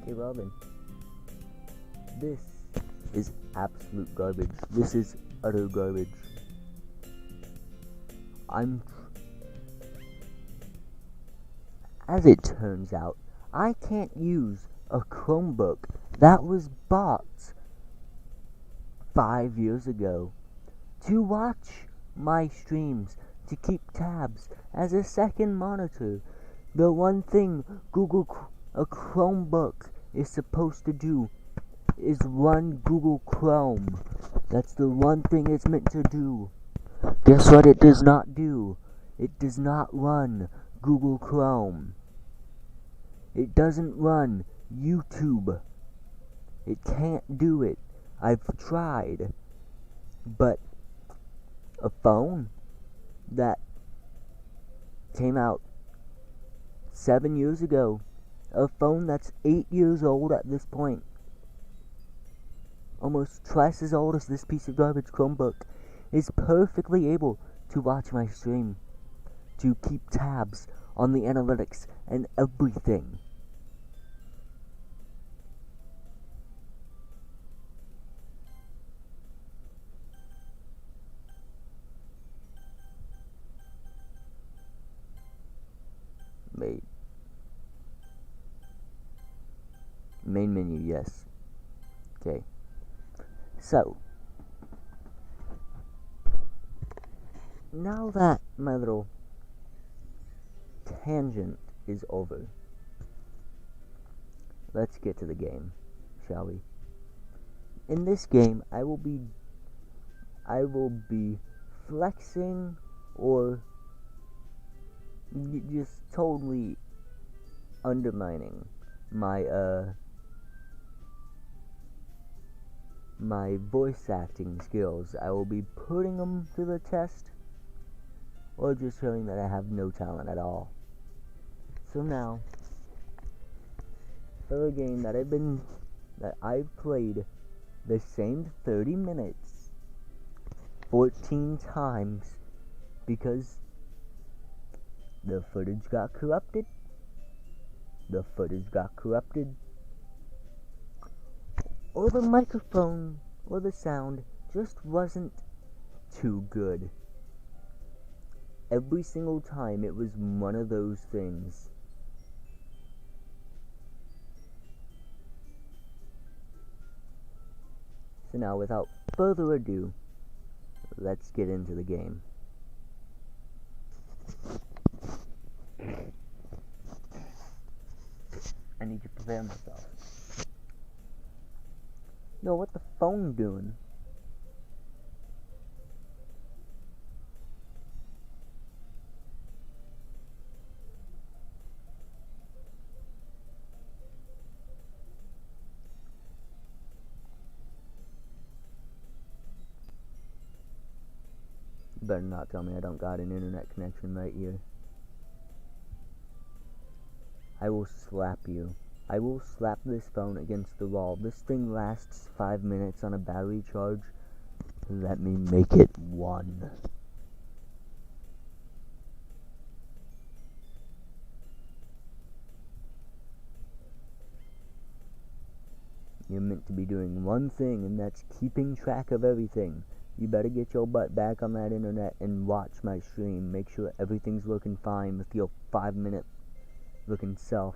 Okay, well then. This is absolute garbage. This is utter garbage. As it turns out, I can't use a Chromebook that was bought 5 years ago to watch my streams, to keep tabs as a second monitor. The one thing a Chromebook is supposed to do is run Google Chrome. That's the one thing it's meant to do. Guess what it does not do? It does not run Google Chrome. It doesn't run YouTube. It can't do it. I've tried. But a phone that came out 7 years ago, a phone that's 8 years old at this point, almost twice as old as this piece of garbage Chromebook, is perfectly able to watch my stream, to keep tabs on the analytics and everything. Wait. Main menu, yes. Okay. So, now that my little tangent is over, let's get to the game, shall we? In this game, I will be flexing or just totally undermining my my voice acting skills. I will be putting them to the test, or just showing that I have no talent at all. So now, for a game that I've played the same 30 minutes 14 times because the footage got corrupted, or the microphone or the sound just wasn't too good. Every single time it was one of those things. So now, without further ado, let's get into the game. I need to prepare myself. Yo, what the phone doing? You better not tell me I don't got an internet connection right here. I will slap you. I will slap this phone against the wall. This thing lasts 5 minutes on a battery charge. Let me make it 1. You're meant to be doing one thing, and that's keeping track of everything. You better get your butt back on that internet and watch my stream. Make sure everything's looking fine with your 5-minute looking self.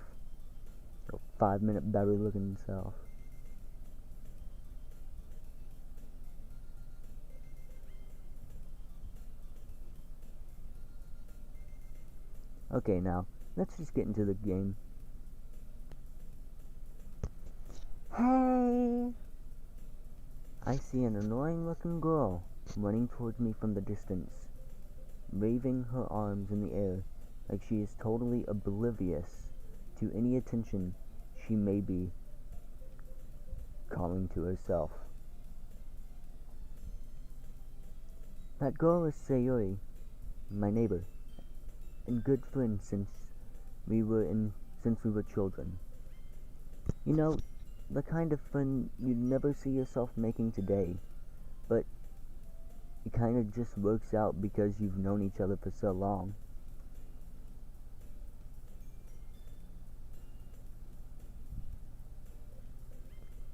Your 5-minute battery looking self. Okay, now, let's just get into the game. Hey! I see an annoying looking girl running towards me from the distance, waving her arms in the air like she is totally oblivious to any attention she may be calling to herself. That girl is Sayori, my neighbor, and good friend since we were children. You know, the kind of friend you'd never see yourself making today, but it kind of just works out because you've known each other for so long.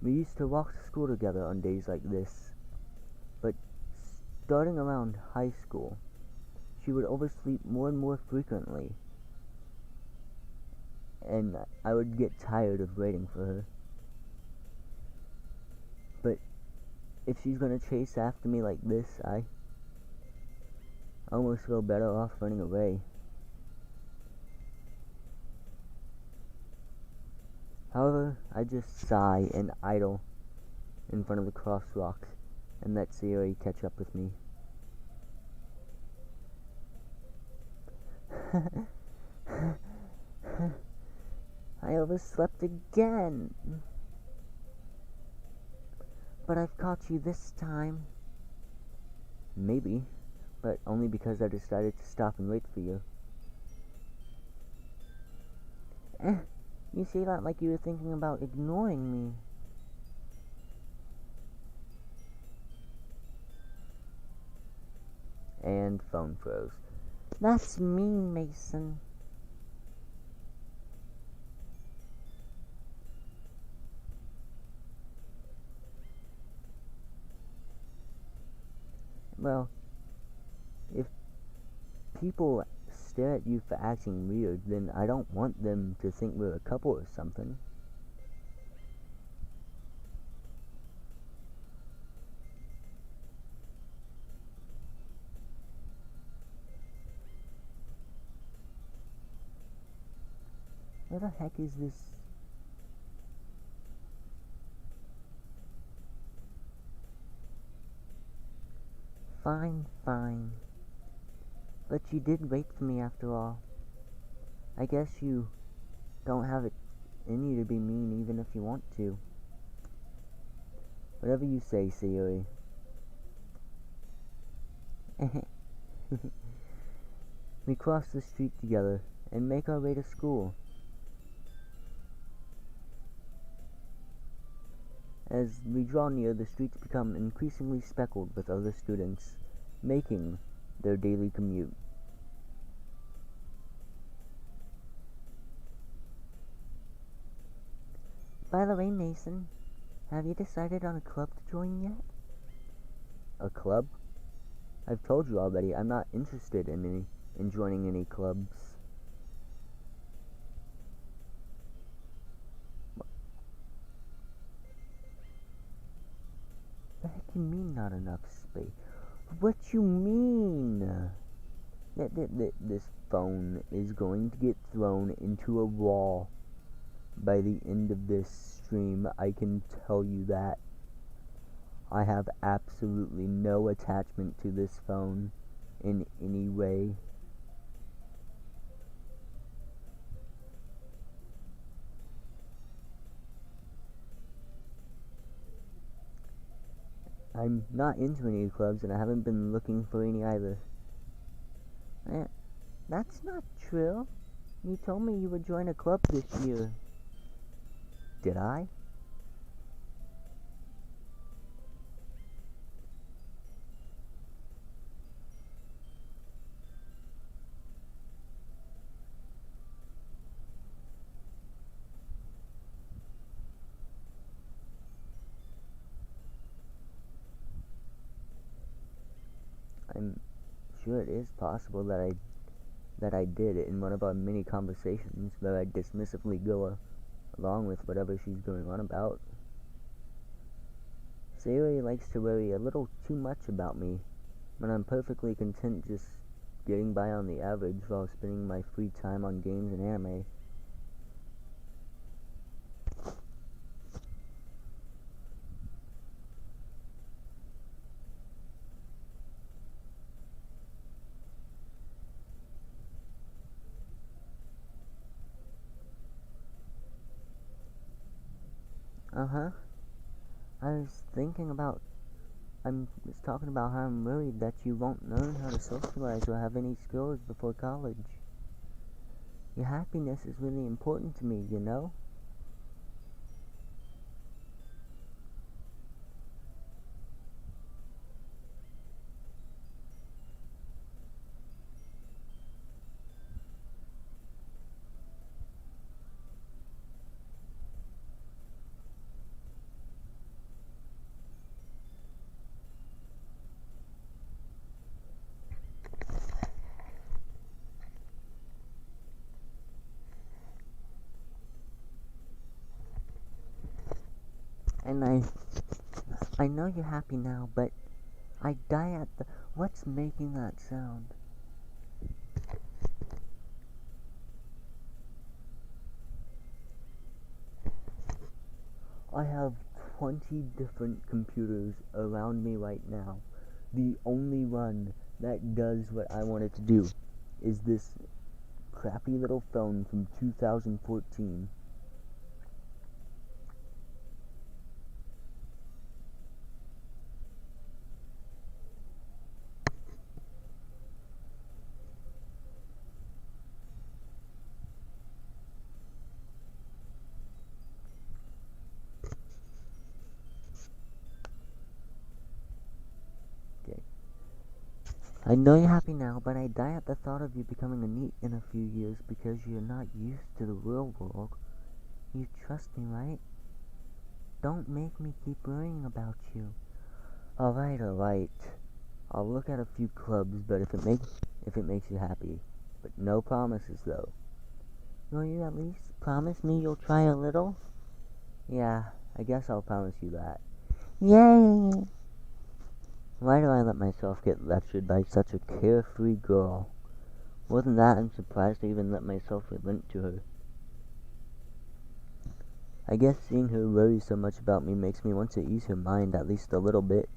We used to walk to school together on days like this, but starting around high school, she would oversleep more and more frequently, and I would get tired of waiting for her. But if she's gonna chase after me like this, I almost feel better off running away. However, I just sigh and idle in front of the crosswalk and let Sayori catch up with me. I overslept again. But I've caught you this time. Maybe, but only because I decided to stop and wait for you. You say that like you were thinking about ignoring me. And phone froze. That's mean, Mason. Well, if people stare at you for acting weird, then I don't want them to think we're a couple or something. Where the heck is this? Fine, fine. But you did wait for me after all. I guess you don't have it in you to be mean even if you want to. Whatever you say, Sayori. We cross the street together and make our way to school. As we draw near, the streets become increasingly speckled with other students, making their daily commute. By the way, Mason, have you decided on a club to join yet? A club? I've told you already, I'm not interested in joining any clubs. What the heck you mean not enough space? What you mean? This phone is going to get thrown into a wall by the end of this stream, I can tell you that. I have absolutely no attachment to this phone in any way. I'm not into any clubs, and I haven't been looking for any either. That's not true. You told me you would join a club this year. Did I? I'm sure it is possible that I did in one of our many conversations where I dismissively go along with whatever she's going on about. Sayori likes to worry a little too much about me, when I'm perfectly content just getting by on the average while spending my free time on games and anime. Uh-huh. I was talking about how I'm worried that you won't learn how to socialize or have any skills before college. Your happiness is really important to me, you know? And I know you're happy now, but I die at the... What's making that sound? I have 20 different computers around me right now. The only one that does what I want it to do is this crappy little phone from 2014. Okay. I know you're happy now, but I die at the thought of you becoming a NEET in a few years because you're not used to the real world. You trust me, right? Don't make me keep worrying about you. Alright. I'll look at a few clubs, but if it makes you happy. But no promises, though. Will you at least promise me you'll try a little? Yeah, I guess I'll promise you that. Yay! Why do I let myself get lectured by such a carefree girl? More than that, I'm surprised I even let myself relent to her. I guess seeing her worry so much about me makes me want to ease her mind at least a little bit,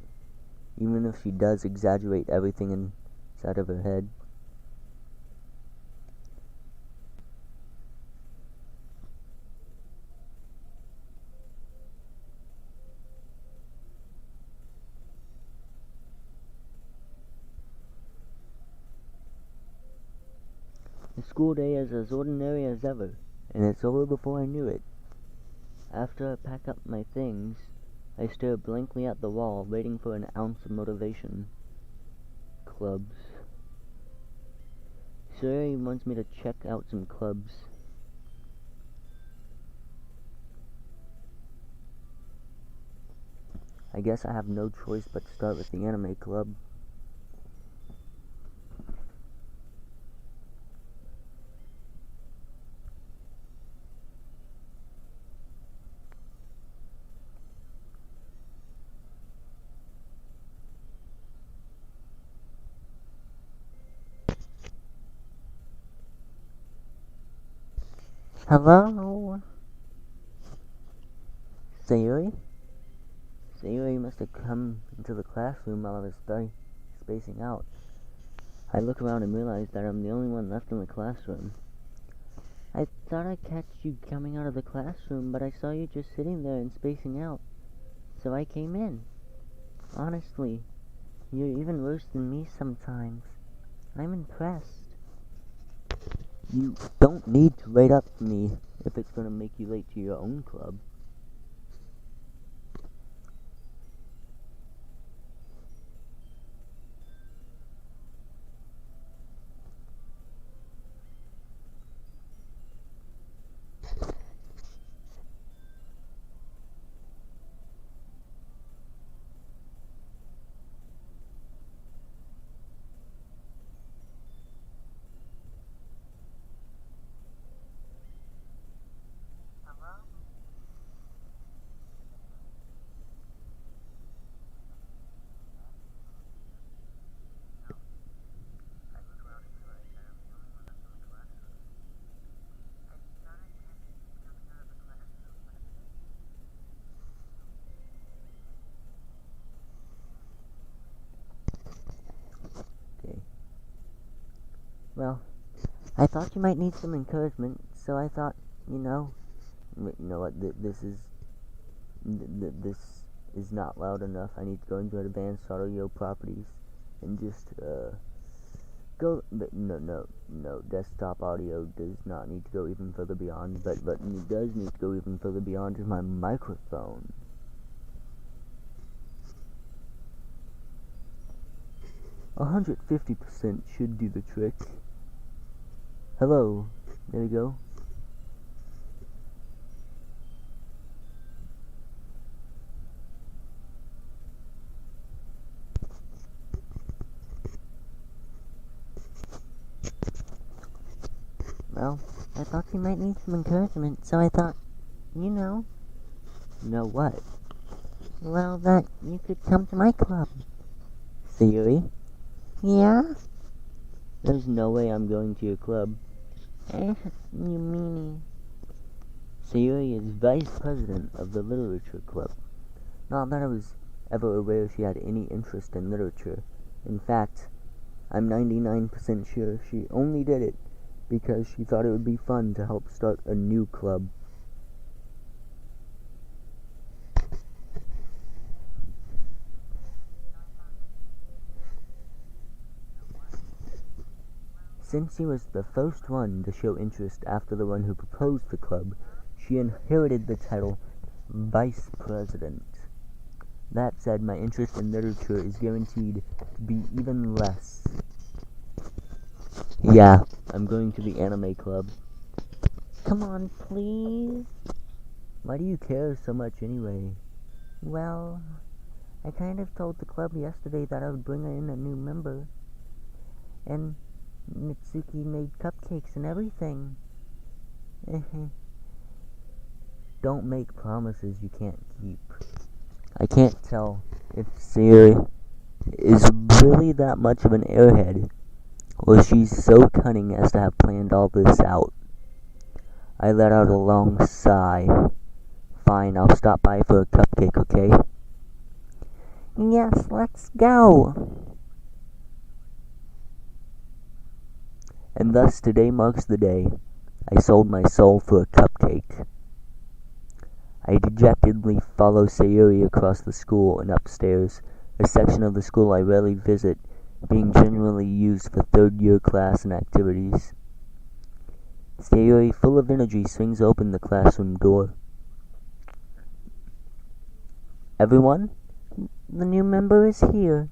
even if she does exaggerate everything inside of her head. The school day is as ordinary as ever, and it's over before I knew it. After I pack up my things, I stare blankly at the wall, waiting for an ounce of motivation. Clubs. Siri wants me to check out some clubs. I guess I have no choice but to start with the anime club. Hello? Sayuri? Sayuri must have come into the classroom while I was spacing out. I look around and realize that I'm the only one left in the classroom. I thought I'd catch you coming out of the classroom, but I saw you just sitting there and spacing out. So I came in. Honestly, you're even worse than me sometimes. I'm impressed. You don't need to wait up for me if it's gonna make you late to your own club. Okay. Well, I thought you might need some encouragement, so I thought, you know what, this is not loud enough. I need to go into advanced audio properties and just, go, but no, desktop audio does not need to go even further beyond, but it does need to go even further beyond is my microphone. 150% should do the trick. Hello, there we go. Well, I thought you might need some encouragement, so I thought, you know. You know what? Well, that you could come to my club. Sayuri? Yeah? There's no way I'm going to your club. You meanie. Sayuri is vice president of the literature club. Not that I was ever aware she had any interest in literature. In fact, I'm 99% sure she only did it because she thought it would be fun to help start a new club. Since she was the first one to show interest after the one who proposed the club, she inherited the title Vice President. That said, my interest in literature is guaranteed to be even less. Yeah, I'm going to the anime club. Come on, please. Why do you care so much anyway? Well, I kind of told the club yesterday that I would bring in a new member. And Mitsuki made cupcakes and everything. Don't make promises you can't keep. I can't tell if Sayuri is really that much of an airhead, or she's so cunning as to have planned all this out. I let out a long sigh. Fine, I'll stop by for a cupcake, okay? Yes, let's go. And thus today marks the day I sold my soul for a cupcake. I dejectedly follow Sayuri across the school and upstairs, a section of the school I rarely visit, being generally used for third-year class and activities. Sayuri, full of energy, swings open the classroom door. Everyone? The new member is here.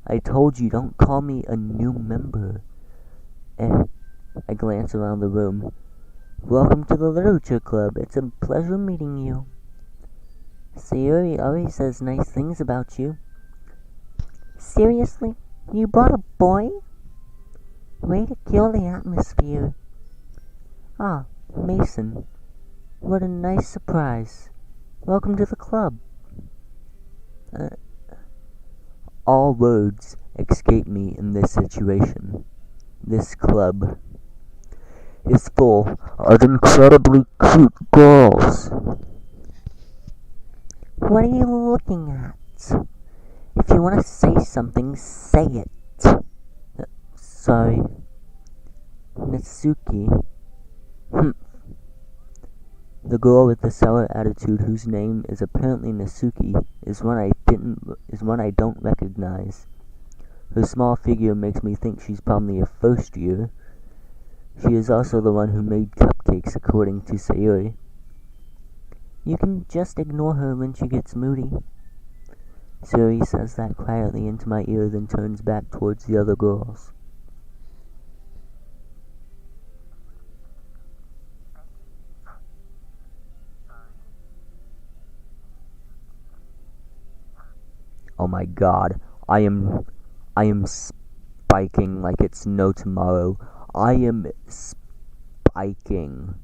I told you, don't call me a new member. I glance around the room. Welcome to the Literature Club. It's a pleasure meeting you. Sayuri always says nice things about you. Seriously? You brought a boy? Way to kill the atmosphere. Ah, Mason. What a nice surprise. Welcome to the club. All words escape me in this situation. This club is full of incredibly cute girls. What are you looking at? If you want to say something, say it. Sorry. Natsuki. The girl with the sour attitude, whose name is apparently Natsuki, is one I don't recognize. Her small figure makes me think she's probably a first year. She is also the one who made cupcakes, according to Sayuri. You can just ignore her when she gets moody. Sayuri says that quietly into my ear, then turns back towards the other girls. Oh my god, I am spiking like it's no tomorrow. I am spiking.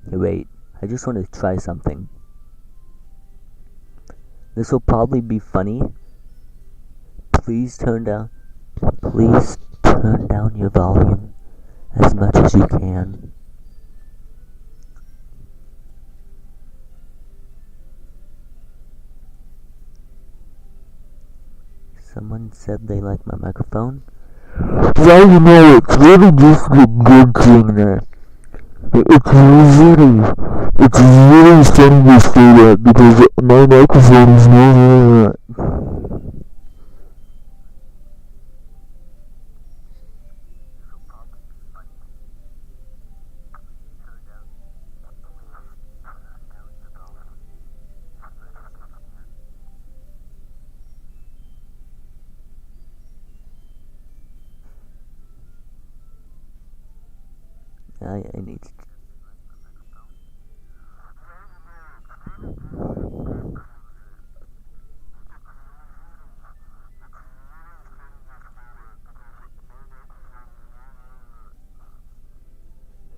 Hey, wait, I just want to try something. This will probably be funny. Please turn down your volume as much as you can. Someone said they like my microphone. Well, you know, it's really just a good thing there. It's really funny to say that because my microphone is not. I need to.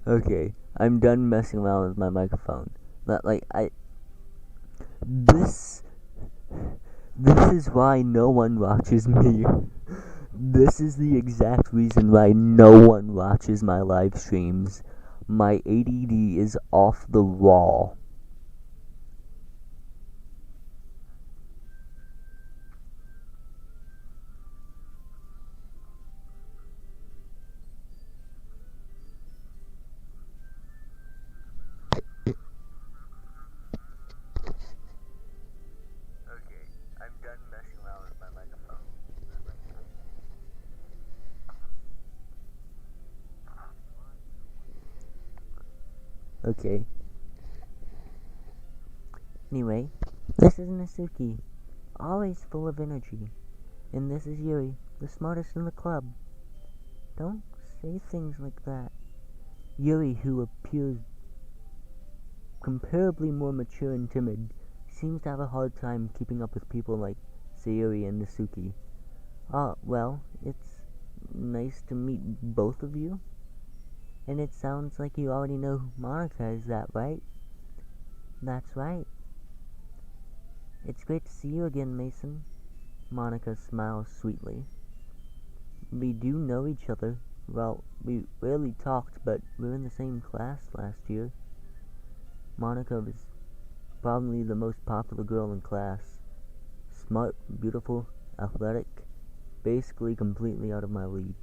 Okay, I'm done messing around with my microphone. This this is why no one watches me. This is the exact reason why no one watches my live streams. My ADD is off the wall. Okay, I'm done messing around with my microphone. Okay. Anyway, this is Nasuki, always full of energy. And this is Yuri, the smartest in the club. Don't say things like that. Yuri, who appears comparably more mature and timid, seems to have a hard time keeping up with people like Sayuri and Nasuki. Well, it's nice to meet both of you. And it sounds like you already know who Monica is, that right? That's right. It's great to see you again, Mason. Monica smiles sweetly. We do know each other. Well, we rarely talked, but we were in the same class last year. Monica was probably the most popular girl in class. Smart, beautiful, athletic, basically completely out of my league.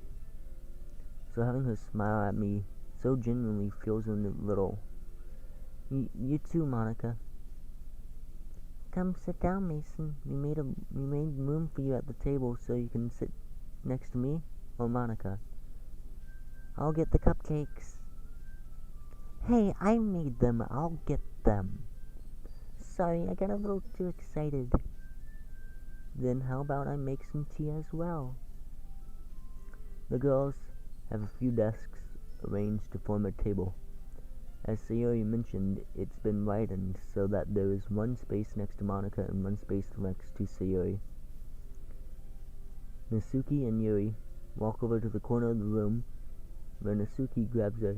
So having her smile at me so genuinely feels a little. You too, Monica. Come sit down, Mason. We made room for you at the table so you can sit next to me or Monica. I'll get the cupcakes. Hey, I made them. I'll get them. Sorry, I got a little too excited. Then how about I make some tea as well? The girls have a few desks arranged to form a table. As Sayori mentioned, it's been widened so that there is one space next to Monica and one space next to Sayori. Nasuki and Yuri walk over to the corner of the room where Nasuki grabs a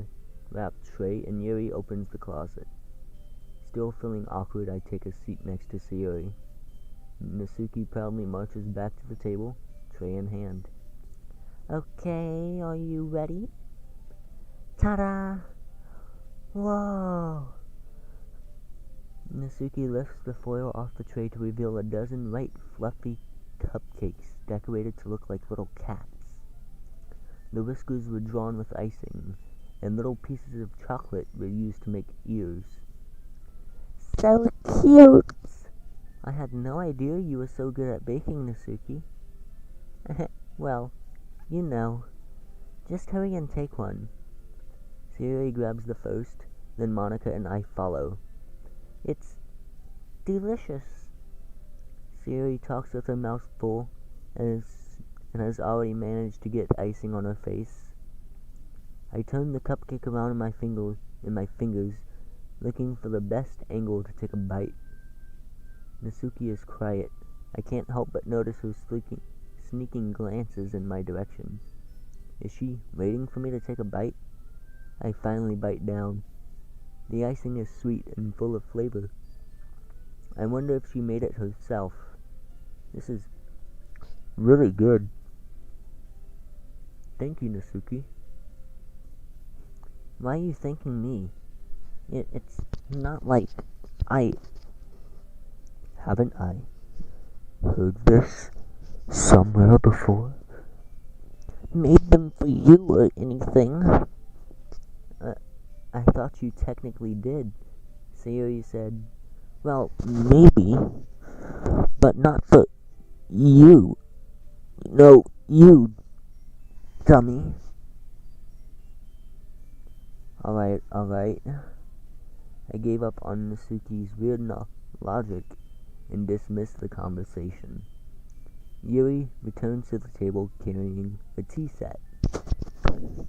wrapped tray and Yuri opens the closet. Still feeling awkward, I take a seat next to Sayori. Nasuki proudly marches back to the table, tray in hand. Okay, are you ready? Ta-da! Whoa! Nasuki lifts the foil off the tray to reveal a dozen white, fluffy cupcakes decorated to look like little cats. The whiskers were drawn with icing, and little pieces of chocolate were used to make ears. So cute! I had no idea you were so good at baking, Nasuki. Well, you know. Just hurry and take one. Sayori grabs the first, then Monica and I follow. It's delicious. Sayori talks with her mouth full and has already managed to get icing on her face. I turn the cupcake around in my fingers, looking for the best angle to take a bite. Nasuki is quiet. I can't help but notice her sneaking glances in my direction. Is she waiting for me to take a bite? I finally bite down. The icing is sweet and full of flavor. I wonder if she made it herself. This is really good. Thank you, Nasuki. Why are you thanking me? It's not like haven't I heard this somewhere before? Made them for you or anything? I thought you technically did. Sayori said, well, maybe, but not for you. No, you, dummy. Alright. I gave up on Nasuki's weird logic and dismissed the conversation. Yuri returns to the table carrying a tea set.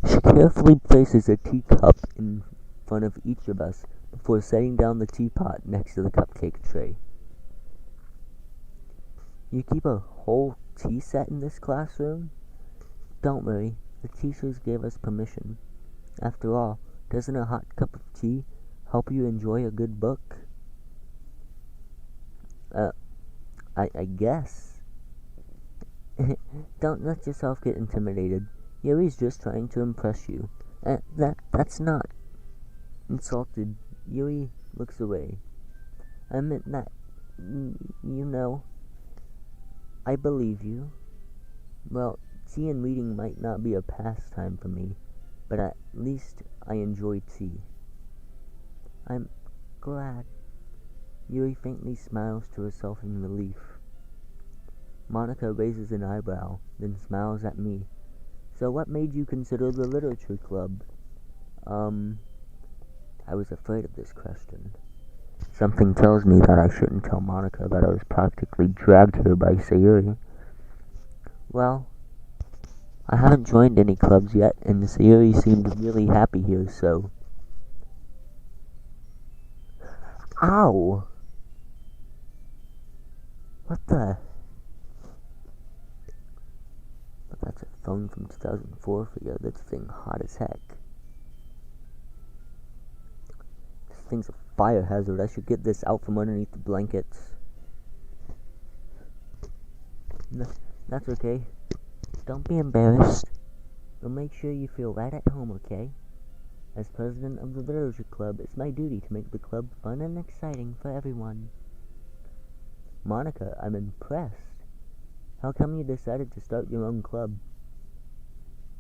She carefully places a teacup in front of each of us before setting down the teapot next to the cupcake tray. You keep a whole tea set in this classroom? Don't worry, the teachers gave us permission. After all, Doesn't a hot cup of tea help you enjoy a good book? I guess. Don't let yourself get intimidated. Yuri's just trying to impress you. That's not. Insulted, Yuri looks away. I meant that, I believe you. Well, tea and reading might not be a pastime for me, but at least I enjoy tea. I'm glad. Yuri faintly smiles to herself in relief. Monica raises an eyebrow, then smiles at me. So what made you consider the literature club? I was afraid of this question. Something tells me that I shouldn't tell Monica that I was practically dragged here by Sayuri. Well, I haven't joined any clubs yet, and Sayuri seemed really happy here, so... Ow! What the... But that's a phone from 2004 for you. This thing hot as heck. This thing's a fire hazard. I should get this out from underneath the blankets. That's okay. Don't be embarrassed. We'll make sure you feel right at home, okay? As president of the literature club, it's my duty to make the club fun and exciting for everyone. Monica, I'm impressed. How come you decided to start your own club?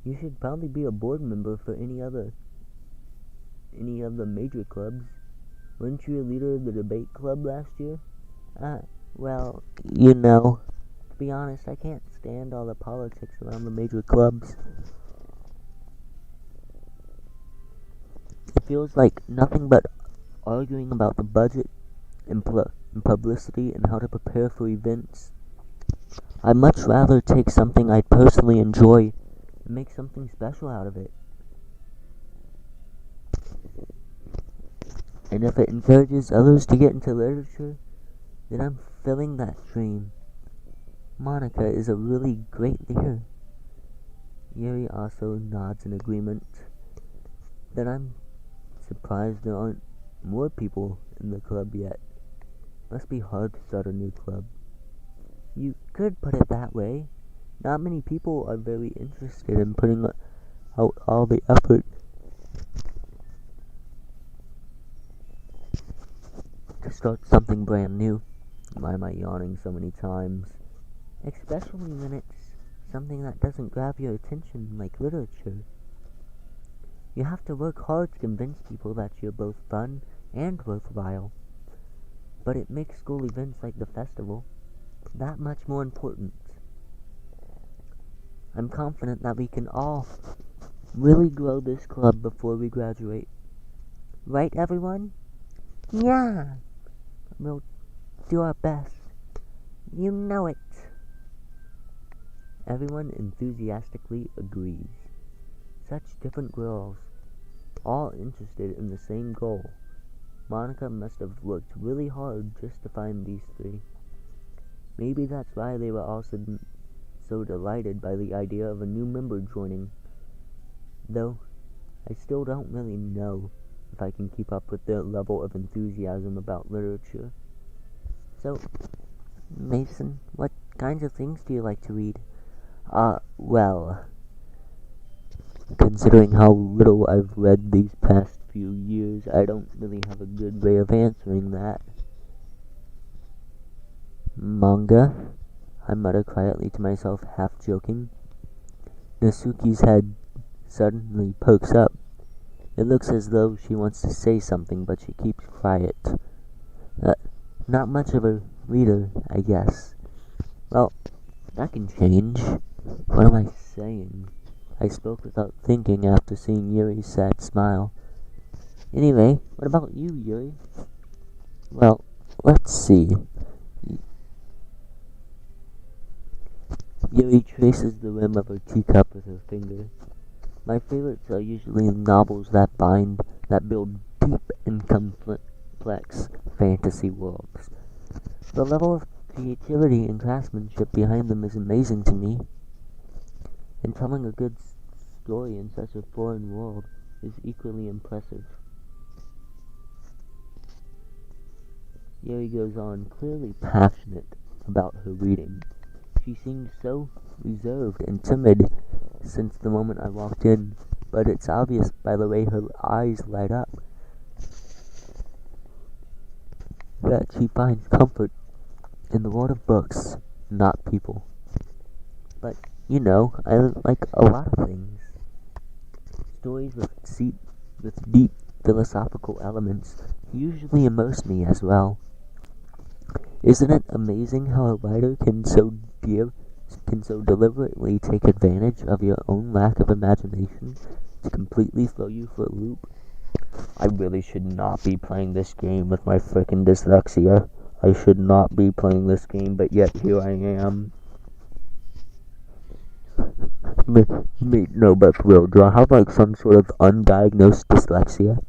You should probably be a board member for any of the major clubs. Weren't you a leader of the debate club last year? Well, to be honest, I can't stand all the politics around the major clubs. It feels like nothing but arguing about the budget and publicity and how to prepare for events. I'd much rather take something I personally enjoy and make something special out of it. And if it encourages others to get into literature, then I'm filling that dream. Monica is a really great leader. Yuri also nods in agreement. Then I'm surprised there aren't more people in the club yet. Must be hard to start a new club. You could put it that way. Not many people are very interested in putting out all the effort to start something brand new. Why am I yawning so many times? Especially when it's something that doesn't grab your attention like literature. You have to work hard to convince people that you're both fun and worthwhile. But it makes school events like the festival that much more important. I'm confident that we can all really grow this club before we graduate. Right, everyone? Yeah! We'll do our best. You know it. Everyone enthusiastically agrees. Such different girls, all interested in the same goal. Monica must have worked really hard just to find these three. Maybe that's why they were all so delighted by the idea of a new member joining. Though, I still don't really know if I can keep up with their level of enthusiasm about literature. So, Mason, what kinds of things do you like to read? Well, considering how little I've read these past few years, I don't really have a good way of answering that. Manga? I mutter quietly to myself, half joking. Nasuki's head suddenly pokes up. It looks as though she wants to say something, but she keeps quiet. Not much of a reader, I guess. Well, that can change. What am I saying? I spoke without thinking after seeing Yuri's sad smile. Anyway, what about you, Yuri? Well, let's see. Yuri traces the rim of her teacup with her finger. My favorites are usually novels that build deep and complex fantasy worlds. The level of creativity and craftsmanship behind them is amazing to me. And telling a good story in such a foreign world is equally impressive. Yuri goes on, clearly passionate about her reading. She seemed so reserved and timid since the moment I walked in, but it's obvious by the way her eyes light up that she finds comfort in the world of books, not people. But, you know, I like a lot of things. Stories with deep philosophical elements usually immerse me as well. Isn't it amazing how a writer can so deliberately take advantage of your own lack of imagination to completely throw you for a loop? I really should not be playing this game with my frickin' dyslexia. I should not be playing this game, but yet here I am. No, but for real, do I have like some sort of undiagnosed dyslexia?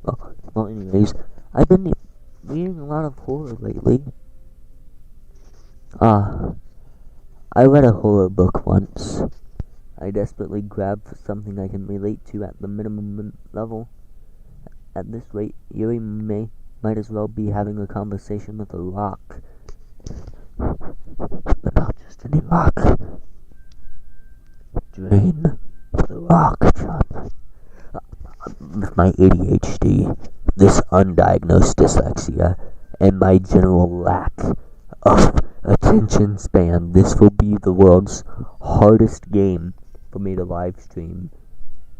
Oh, well, anyways, I've been reading a lot of horror lately. I read a horror book once. I desperately grabbed for something I can relate to at the minimum level. At this rate, Yuri might as well be having a conversation with a rock. But not just any rock. Drain the rock, John. With my ADHD, this undiagnosed dyslexia, and my general lack of attention span, this will be the world's hardest game for me to live stream,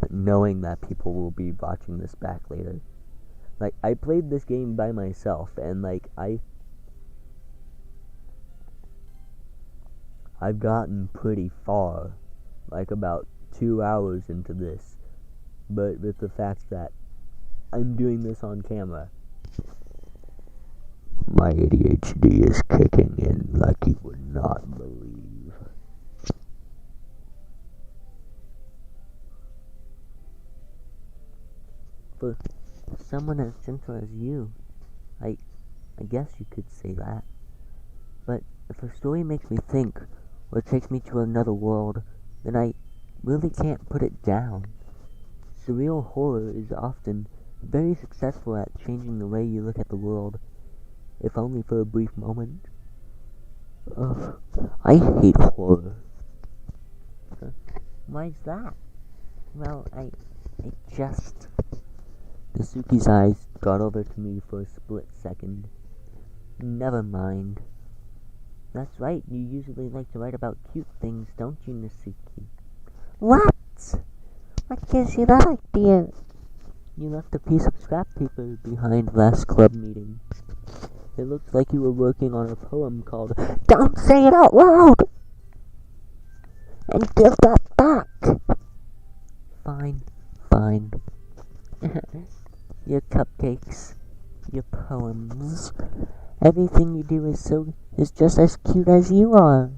knowing that people will be watching this back later. Like, I played this game by myself, and like, I've gotten pretty far, like about 2 hours into this, but with the fact that I'm doing this on camera, my ADHD is kicking in like you would not believe. For someone as gentle as you, I guess you could say that. But if a story makes me think, or takes me to another world, then I really can't put it down. Surreal horror is often very successful at changing the way you look at the world, if only for a brief moment. Ugh, I hate horror. Why's that? Well, I just... Nasuki's eyes got over to me for a split second. Never mind. That's right, you usually like to write about cute things, don't you, Nasuki? What? What gives you that idea? You left a piece of scrap paper behind last club meeting. It looked like you were working on a poem called Don't Say It Out Loud! And give that back! Fine. Your cupcakes, your poems, everything you do is just as cute as you are.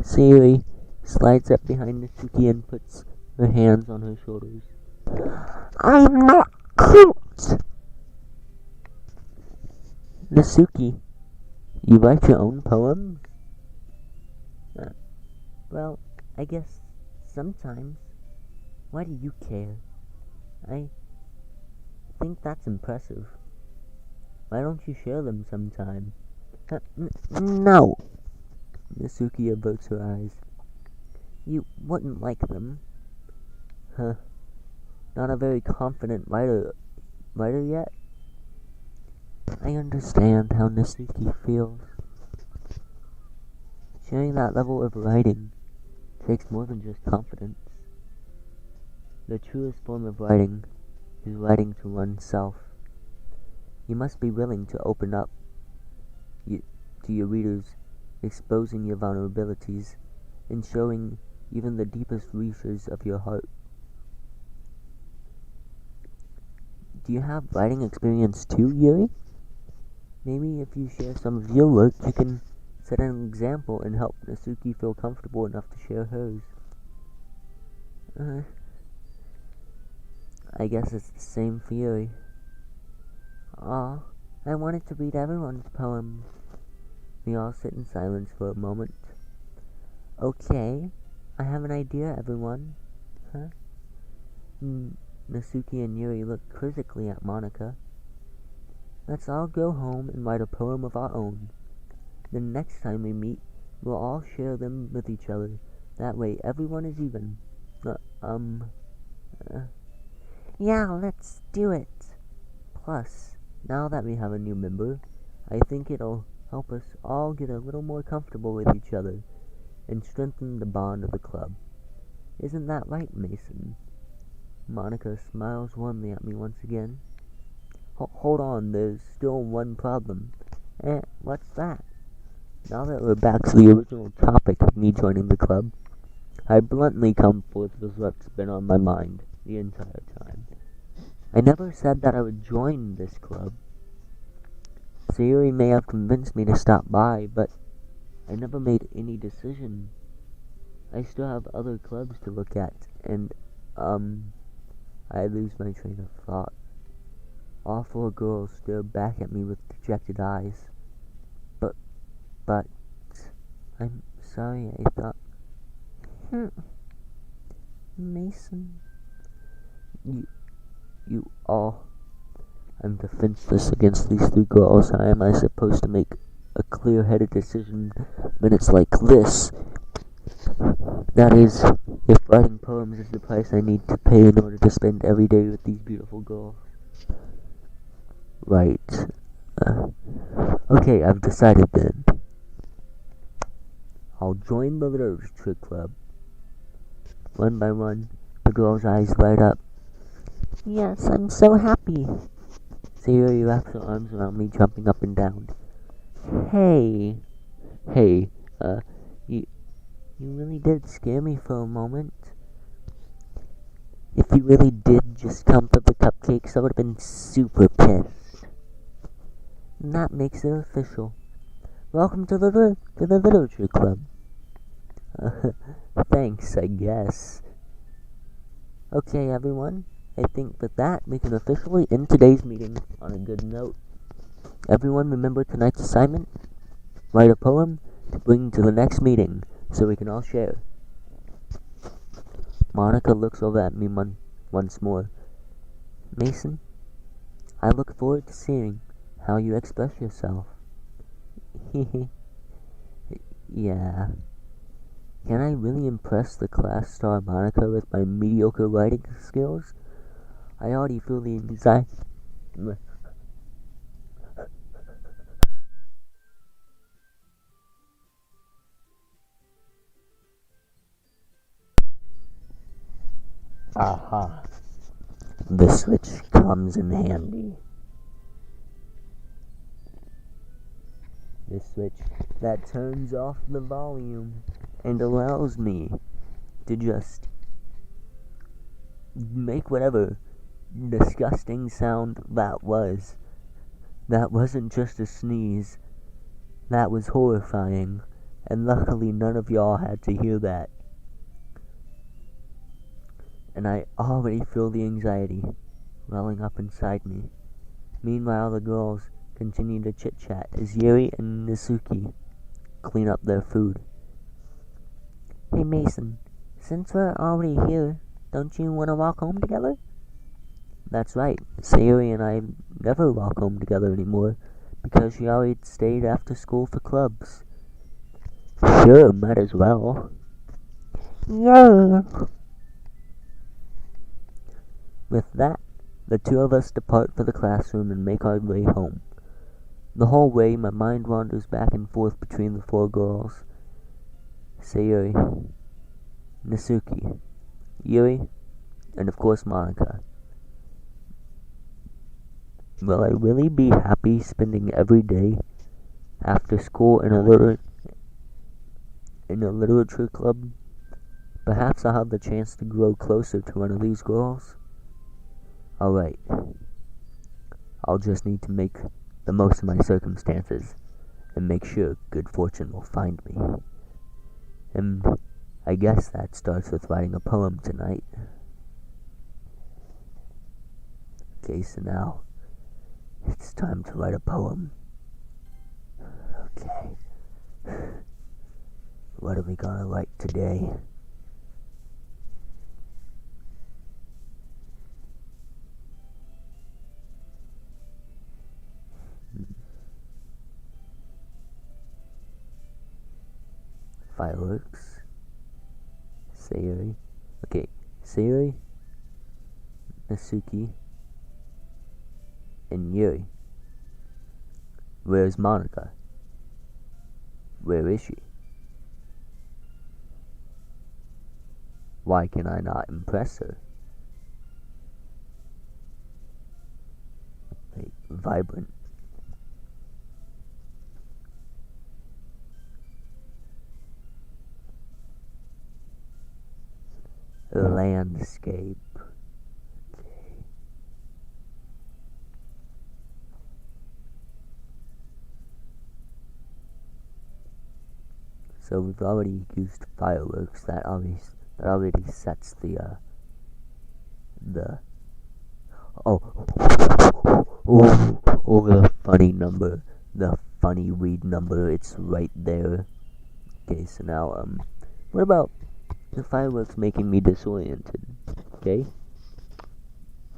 Sayuri slides up behind Natsuki and puts her hands on her shoulders. I'm not cute! Natsuki, you write your own poems? Well, I guess sometimes. Why do you care? I think that's impressive. Why don't you share them sometime? No! Nasuki averts her eyes. You wouldn't like them. Huh. Not a very confident writer yet? I understand how Nasuki feels. Sharing that level of writing takes more than just confidence. The truest form of writing is writing to oneself. You must be willing to open up to your readers, exposing your vulnerabilities, and showing even the deepest reaches of your heart. Do you have writing experience too, Yuri? Maybe if you share some of your work, you can set an example and help Nasuki feel comfortable enough to share hers. I guess it's the same for Yuri. Aw, I wanted to read everyone's poem. We all sit in silence for a moment. Okay, I have an idea, everyone. Huh? Nasuki and Yuri look quizzically at Monica. Let's all go home and write a poem of our own. The next time we meet, we'll all share them with each other. That way everyone is even. Yeah, let's do it. Plus, now that we have a new member, I think it'll help us all get a little more comfortable with each other and strengthen the bond of the club. Isn't that right, Mason? Monica smiles warmly at me once again. Hold on, there's still one problem. What's that? Now that we're back to the original topic of me joining the club, I bluntly come forth with what's been on my mind the entire time. I never said that I would join this club. Sayuri may have convinced me to stop by, but I never made any decision. I still have other clubs to look at, and, I lose my train of thought. All four girls stare back at me with dejected eyes. But, I'm sorry, I thought... Mason... You all... I'm defenseless against these three girls. How am I supposed to make a clear-headed decision when it's like this? That is, if writing poems is the price I need to pay in order to spend every day with these beautiful girls. Right. Okay, I've decided then. I'll join the literature club. One by one, the girls' eyes light up. Yes, I'm so happy. Sayuri wraps her arms around me, jumping up and down. Hey, you really did scare me for a moment. If you really did just come for the cupcakes, I would have been super pissed. And that makes it official. Welcome to the literature club. Thanks, I guess. Okay, everyone. I think with that, we can officially end today's meeting on a good note. Everyone remember tonight's assignment? Write a poem to bring to the next meeting so we can all share. Monica looks over at me once more. Mason, I look forward to seeing how you express yourself. Yeah. Can I really impress the class star Monica with my mediocre writing skills? I already feel the anxiety. Aha. The switch comes in handy. The switch that turns off the volume and allows me to just make whatever disgusting sound that was. That wasn't just a sneeze. That was horrifying. And luckily none of y'all had to hear that. And I already feel the anxiety welling up inside me. Meanwhile, the girls continue to chit-chat as Yuri and Nasuki clean up their food. Hey Mason, since we're already here, don't you want to walk home together? That's right, Sayuri and I never walk home together anymore, because she always stayed after school for clubs. Sure, might as well. Yeah. With that, the two of us depart for the classroom and make our way home. The whole way, my mind wanders back and forth between the four girls. Sayuri, Nasuki, Yuri, and of course Monica. Will I really be happy spending every day after school in a literature club? Perhaps I'll have the chance to grow closer to one of these girls. Alright. I'll just need to make the most of my circumstances and make sure good fortune will find me. And I guess that starts with writing a poem tonight. Okay, so now It's time to write a poem. Okay. What are we gonna write today? Fireworks. Sayuri. Okay. Sayuri, Nasuki, and Yuri. Where's Monica? Where is she? Why can I not impress her? Wait, vibrant. Landscape. Okay. So we've already used fireworks. That already sets the the funny number, the funny weed number. It's right there. Okay, so now what about the fireworks making me disoriented? Okay,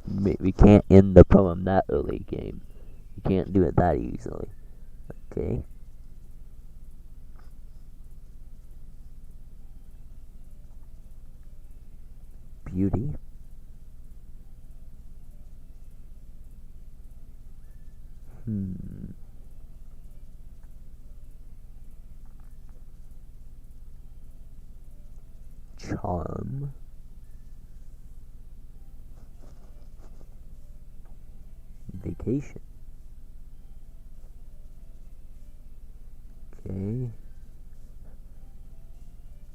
we can't end the poem that early, game. You can't do it that easily. Okay. Beauty. Charm. Vacation. Okay.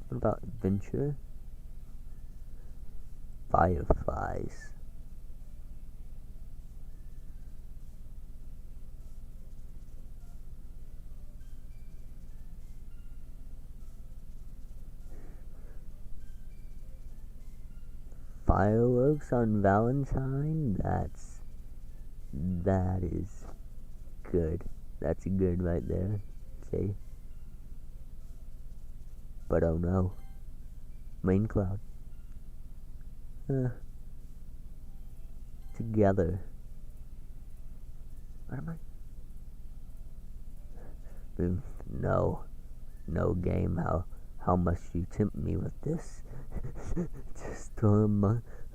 What about adventure? Fireflies. Fireworks on Valentine? That is good. That's good right there. Okay. But oh no. Rain cloud. Together. What am I? No game. How much you tempt me with this? Just throw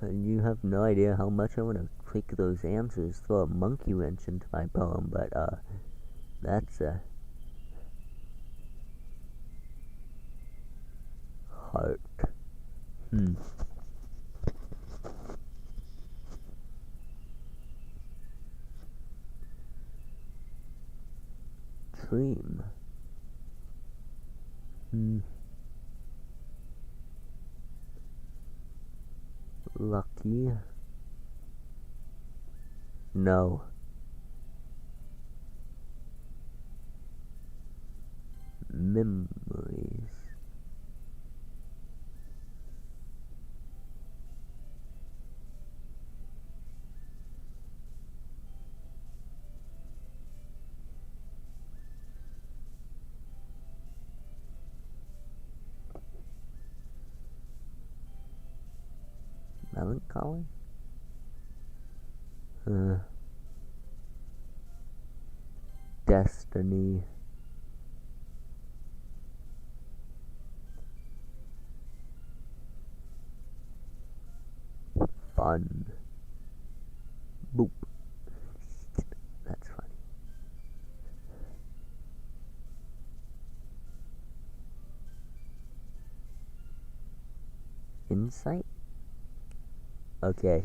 you have no idea how much I want to click those answers. Throw a monkey wrench into my poem, but that's heart. Dream. Lucky. No. Memories. Melancholy? Destiny. Fun. Boop. That's funny. Insight? Okay.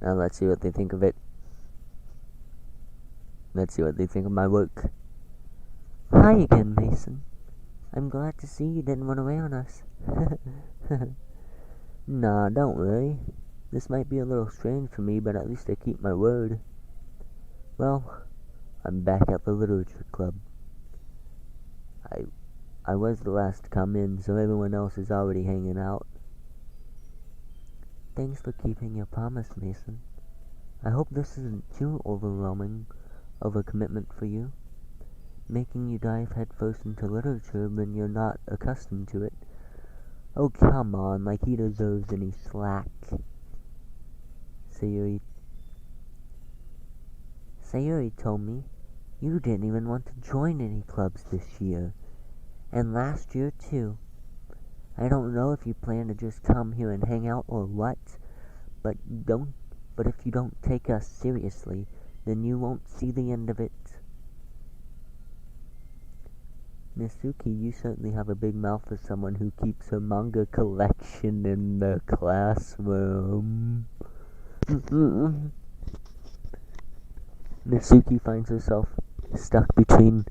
Now let's see what they think of it. Let's see what they think of my work. Hi again, Mason. I'm glad to see you didn't run away on us. Nah, don't worry. This might be a little strange for me, but at least I keep my word. Well, I'm back at the literature club. I was the last to come in, so everyone else is already hanging out. Thanks for keeping your promise, Mason. I hope this isn't too overwhelming of a commitment for you, making you dive headfirst into literature when you're not accustomed to it. Oh, come on, like he deserves any slack. Sayuri told me you didn't even want to join any clubs this year, and last year too. I don't know if you plan to just come here and hang out or what, but if you don't take us seriously, then you won't see the end of it. Nisuki, you certainly have a big mouth for someone who keeps her manga collection in the classroom. Nisuki finds herself stuck between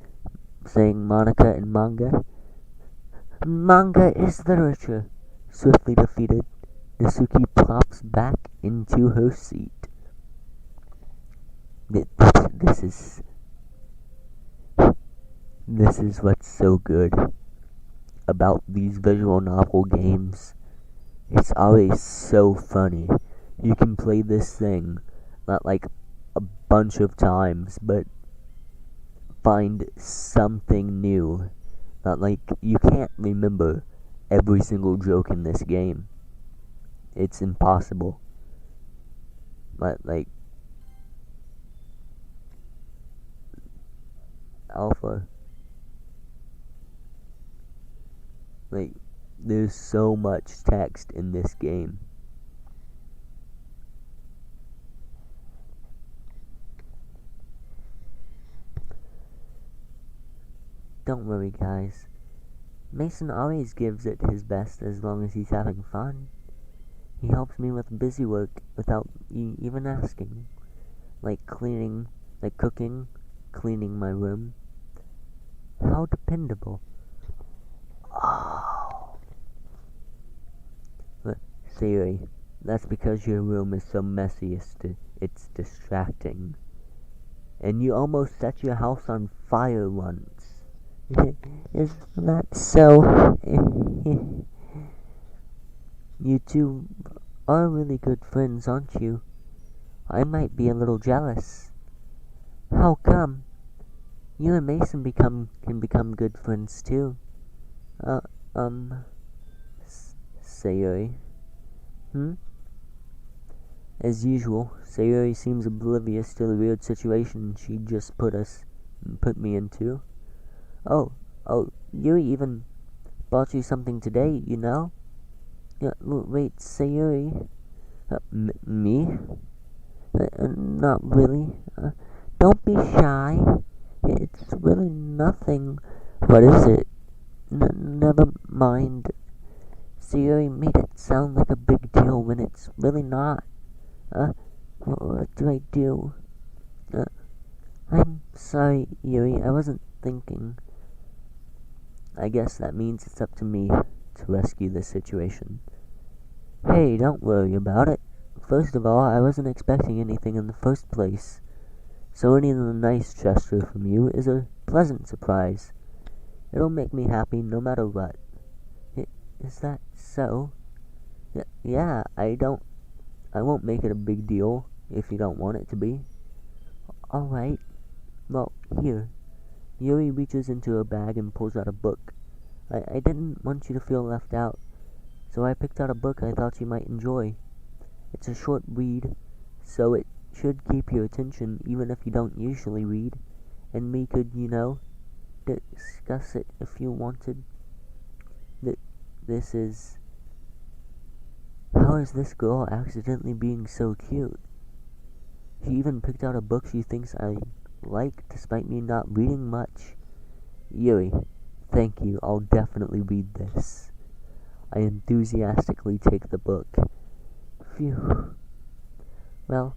saying Monica and manga. Manga is literature. Swiftly defeated, Nisuki plops back into her seat. This is what's so good about these visual novel games. It's always so funny. You can play this thing not like a bunch of times, but find something new. Not like you can't remember every single joke in this game. It's impossible. Like Alpha. Like, there's so much text in this game. Don't worry, guys. Mason always gives it his best as long as he's having fun. He helps me with busy work without even asking. Like cooking, cleaning my room. How dependable. Oh. Sayuri, that's because your room is so messy it's distracting. And you almost set your house on fire once. Is that so? You two are really good friends, aren't you? I might be a little jealous. How come? You and Mason can become good friends too. Sayuri. As usual, Sayuri seems oblivious to the weird situation she just put me into. Oh, Yuri even bought you something today, you know? Wait, Sayuri? Me? Not really. Don't be shy. It's really nothing. What is it? Never mind. Sayuri made it sound like a big deal when it's really not. What do I do? I'm sorry, Yuri. I wasn't thinking. I guess that means it's up to me to rescue this situation. Hey, don't worry about it. First of all, I wasn't expecting anything in the first place. So any nice gesture from you is a pleasant surprise. It'll make me happy no matter what. Is that so? Yeah, I won't make it a big deal if you don't want it to be. Alright. Well, here. Yuri reaches into her bag and pulls out a book. I didn't want you to feel left out, so I picked out a book I thought you might enjoy. It's a short read, so it should keep your attention even if you don't usually read, and we could, discuss it if you wanted. This is... How is this girl accidentally being so cute? She even picked out a book she thinks I like, despite me not reading much. Yuri, thank you, I'll definitely read this. I enthusiastically take the book. Phew. Well,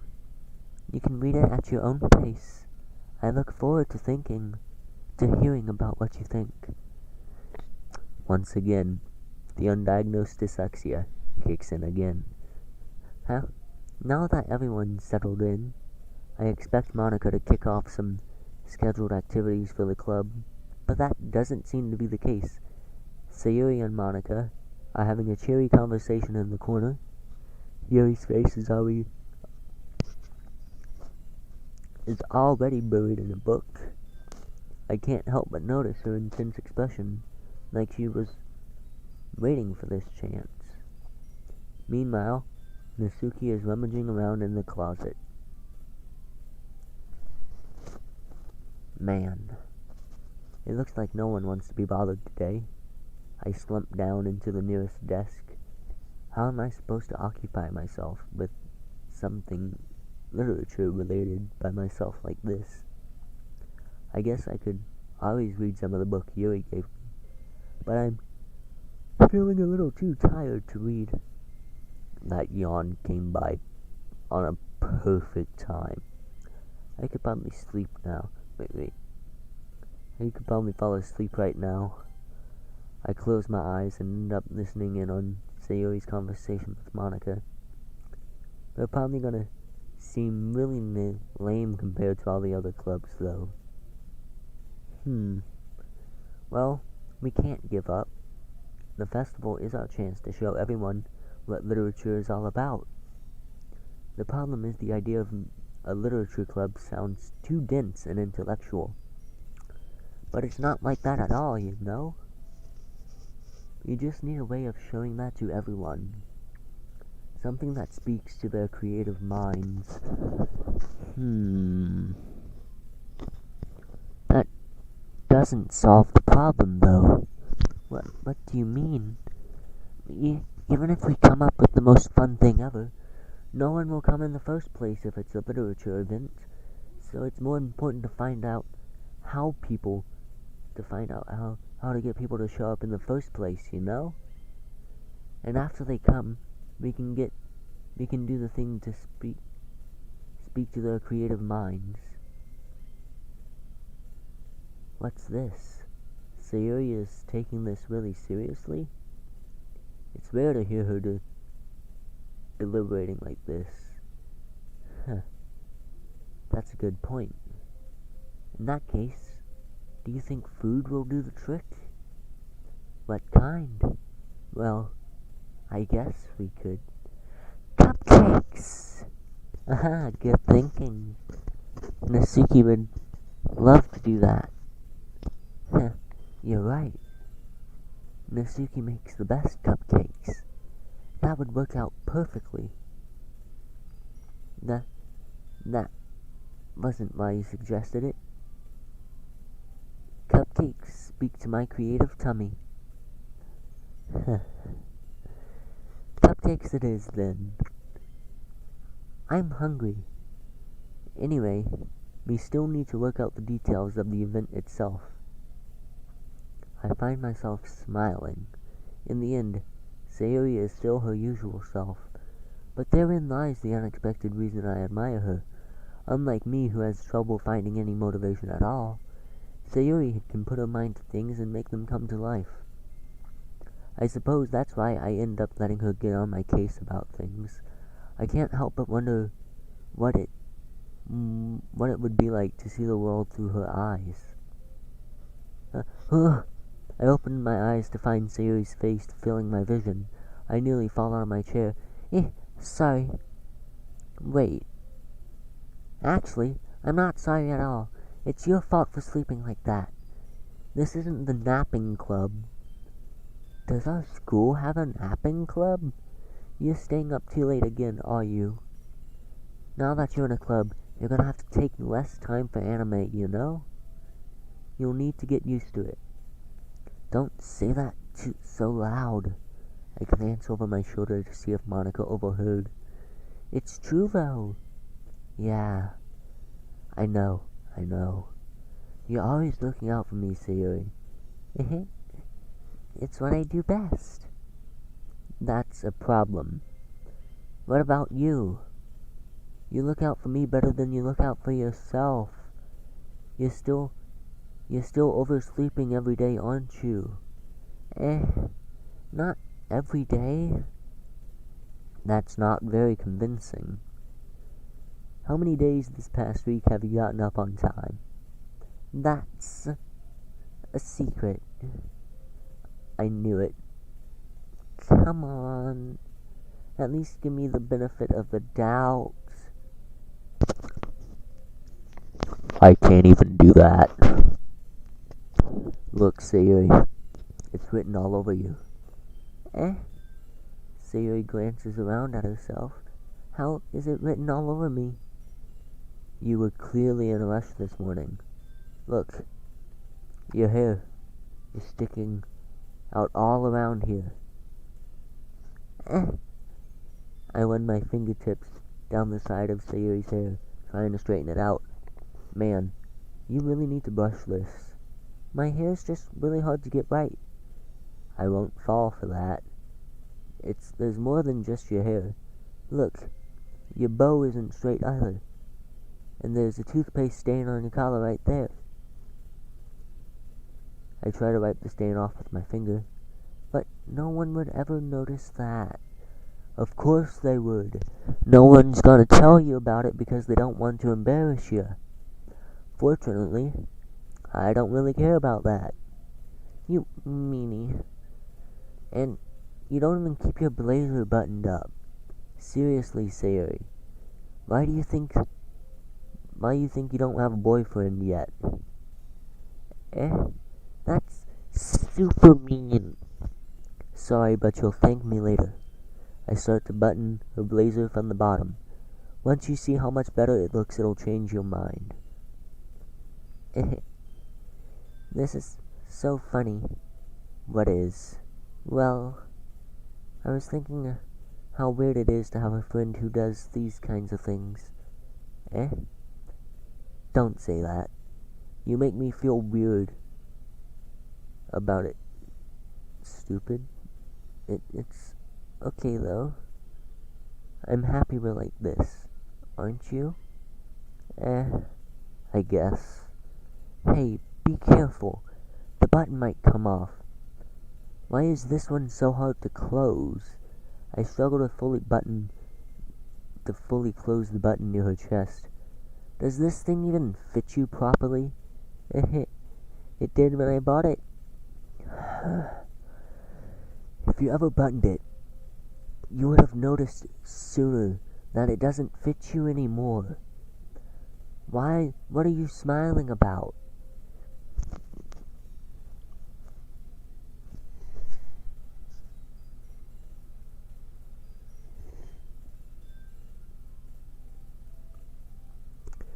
you can read it at your own pace. I look forward to hearing about what you think. Once again, the undiagnosed dyslexia kicks in again. Now that everyone's settled in, I expect Monica to kick off some scheduled activities for the club, but that doesn't seem to be the case. Sayuri and Monica are having a cheery conversation in the corner. Yuri's face is already is already buried in a book. I can't help but notice her intense expression, like she was waiting for this chance. Meanwhile, Natsuki is rummaging around in the closet. Man, it looks like no one wants to be bothered today. I slump down into the nearest desk. How am I supposed to occupy myself with something literature related by myself like this? I guess I could always read some of the book Yuri gave me, but I'm feeling a little too tired to read. That yawn came by on a perfect time. I could probably sleep now. Wait. I could probably fall asleep right now. I close my eyes and end up listening in on Sayori's conversation with Monica. They're probably gonna seem really lame compared to all the other clubs, though. Well, we can't give up. The festival is our chance to show everyone what literature is all about. The problem is the idea of a literature club sounds too dense and intellectual. But it's not like that at all, you know? You just need a way of showing that to everyone. Something that speaks to their creative minds. That doesn't solve the problem, though. What do you mean? Even if we come up with the most fun thing ever, no one will come in the first place if it's a literature event. So it's more important to find out how to get people to show up in the first place, you know? And after they come, we can do the thing to speak to their creative minds. What's this? Sayori is taking this really seriously? It's rare to hear her deliberating like this. That's a good point. In that case, do you think food will do the trick? What kind? Well, I guess we could. Cupcakes! Aha, good thinking. Natsuki would love to do that. You're right. Natsuki makes the best cupcakes. That would work out perfectly. That wasn't why you suggested it. Cupcakes speak to my creative tummy. Cupcakes it is, then. I'm hungry. Anyway, we still need to work out the details of the event itself. I find myself smiling. In the end, Sayori is still her usual self, but therein lies the unexpected reason I admire her. Unlike me, who has trouble finding any motivation at all, Sayori can put her mind to things and make them come to life. I suppose that's why I end up letting her get on my case about things. I can't help but wonder what it would be like to see the world through her eyes. I opened my eyes to find Sayori's face filling my vision. I nearly fall out of my chair. Sorry. Wait. Actually, I'm not sorry at all. It's your fault for sleeping like that. This isn't the napping club. Does our school have a napping club? You're staying up too late again, are you? Now that you're in a club, you're gonna have to take less time for anime, you know? You'll need to get used to it. Don't say that so loud. I glance over my shoulder to see if Monica overheard. It's true, though. Yeah, I know. You're always looking out for me, Sayori. It's what I do best. That's a problem. What about you? You look out for me better than you look out for yourself. You're still oversleeping every day, aren't you? Not every day. That's not very convincing. How many days this past week have you gotten up on time? That's a secret. I knew it. Come on. At least give me the benefit of the doubt. I can't even do that. Look, Sayuri, it's written all over you. Eh? Sayuri glances around at herself. How is it written all over me? You were clearly in a rush this morning. Look, your hair is sticking out all around here. Eh? I run my fingertips down the side of Sayuri's hair, trying to straighten it out. Man, you really need to brush this. My hair's just really hard to get right. I won't fall for that. There's more than just your hair. Look, your bow isn't straight either. And there's a toothpaste stain on your collar right there. I try to wipe the stain off with my finger, but no one would ever notice that. Of course they would. No one's gonna tell you about it because they don't want to embarrass you. Fortunately, I don't really care about that. You meanie. And you don't even keep your blazer buttoned up. Seriously, Sayuri. Why do you think you don't have a boyfriend yet? Eh? That's super mean. Sorry, but you'll thank me later. I start to button her blazer from the bottom. Once you see how much better it looks, it'll change your mind. This is so funny. What is? Well, I was thinking how weird it is to have a friend who does these kinds of things. Eh? Don't say that. You make me feel weird about it. Stupid. It's okay though. I'm happy we're like this. Aren't you? I guess. Hey, be careful. The button might come off. Why is this one so hard to close? I struggle to fully close the button near her chest. Does this thing even fit you properly? It did when I bought it. If you ever buttoned it, you would have noticed sooner that it doesn't fit you anymore. Why? What are you smiling about?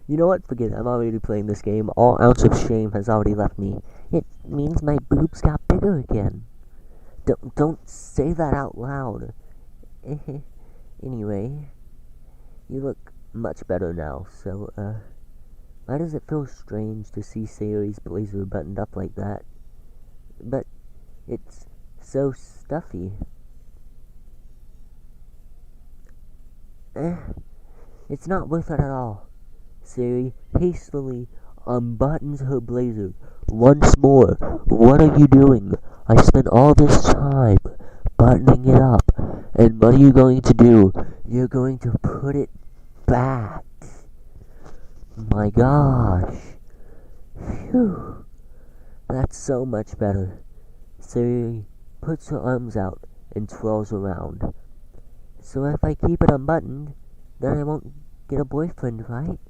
You know what? Forget it. I'm already playing this game. All ounce of shame has already left me. It means my boobs got bigger again. Don't say that out loud. Anyway, you look much better now, so, why does it feel strange to see Sayuri's blazer buttoned up like that? But it's so stuffy. It's not worth it at all. Sayuri hastily unbuttons her blazer. Once more, what are you doing? I spent all this time buttoning it up, and what are you going to do? You're going to put it back. My gosh. Phew. That's so much better. Sayuri puts her arms out and twirls around. So if I keep it unbuttoned, then I won't get a boyfriend, right?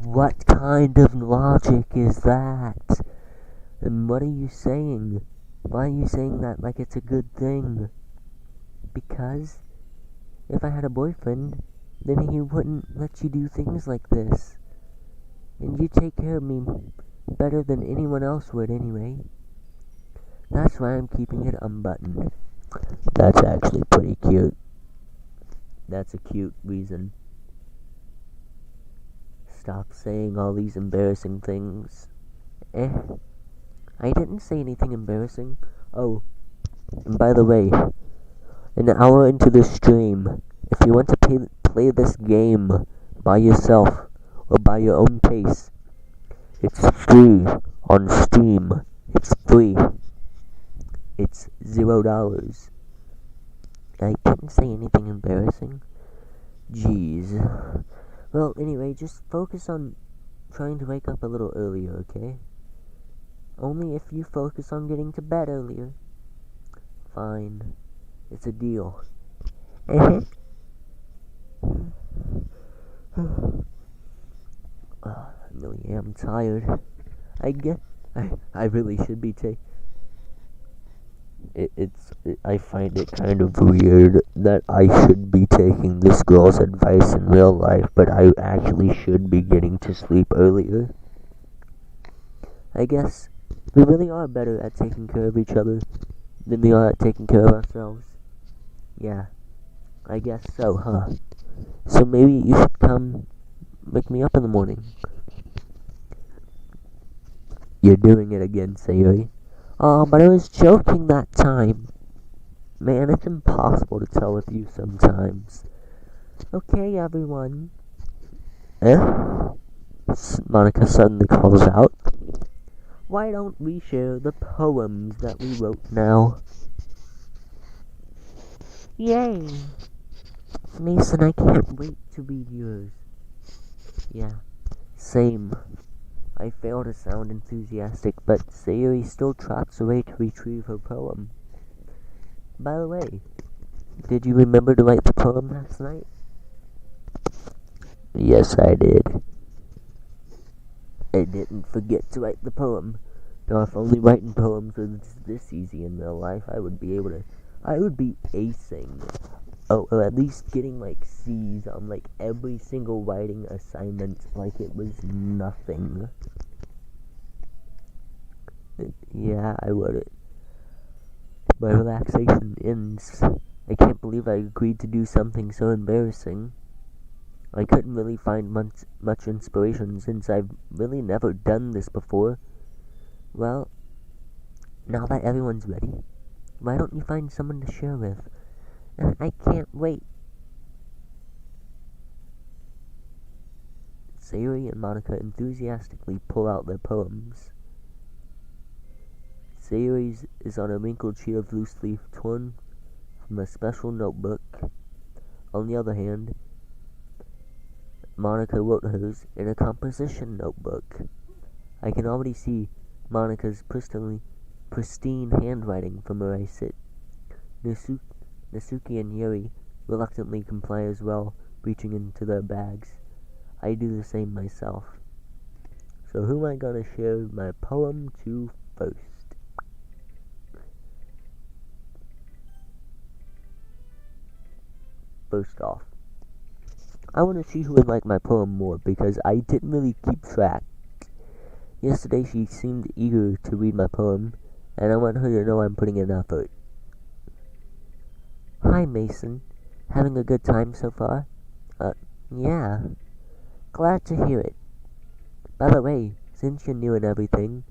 What kind of logic is that? And what are you saying? Why are you saying that like it's a good thing? Because if I had a boyfriend, then he wouldn't let you do things like this. And you take care of me better than anyone else would anyway. That's why I'm keeping it unbuttoned. That's actually pretty cute. That's a cute reason. Stop saying all these embarrassing things. I didn't say anything embarrassing. Oh, and by the way, an hour into this stream, if you want to play this game by yourself or by your own pace, it's free on Steam. It's free. It's $0. I didn't say anything embarrassing. Jeez. Well, anyway, just focus on trying to wake up a little earlier, okay? Only if you focus on getting to bed earlier. Fine. It's a deal. really am tired. I really should be I find it kind of weird that I should be taking this girl's advice in real life, but I actually should be getting to sleep earlier. I guess we really are better at taking care of each other than we are at taking care of ourselves. Yeah, I guess so, huh? So maybe you should come wake me up in the morning. You're doing it again, Sayuri. Oh, but I was joking that time. Man, it's impossible to tell with you sometimes. Okay, everyone. Eh? Monica suddenly calls out. Why don't we share the poems that we wrote now? Yay! Mason, I can't wait to read yours. Yeah, same. I fail to sound enthusiastic, but Sayuri still trots away to retrieve her poem. By the way, did you remember to write the poem last night? Yes, I did. I didn't forget to write the poem. Now, if only writing poems was this easy in real life, I would be acing. Oh, or at least getting like C's on like every single writing assignment like it was nothing. Yeah, I wrote it. My relaxation ends. I can't believe I agreed to do something so embarrassing. I couldn't really find much inspiration since I've really never done this before. Well, now that everyone's ready, why don't you find someone to share with? I can't wait. Sayuri and Monica enthusiastically pull out their poems. Sayuri's is on a wrinkled sheet of loose leaf torn from a special notebook. On the other hand, Monica wrote hers in a composition notebook. I can already see Monica's pristine handwriting from where I sit. Nasuki and Yuri reluctantly comply as well, reaching into their bags. I do the same myself. So who am I gonna share my poem to first? First off, I want to see who would like my poem more because I didn't really keep track. Yesterday she seemed eager to read my poem, and I want her to know I'm putting in effort. Hi, Mason. Having a good time so far? Yeah. Glad to hear it. By the way, since you're new and everything,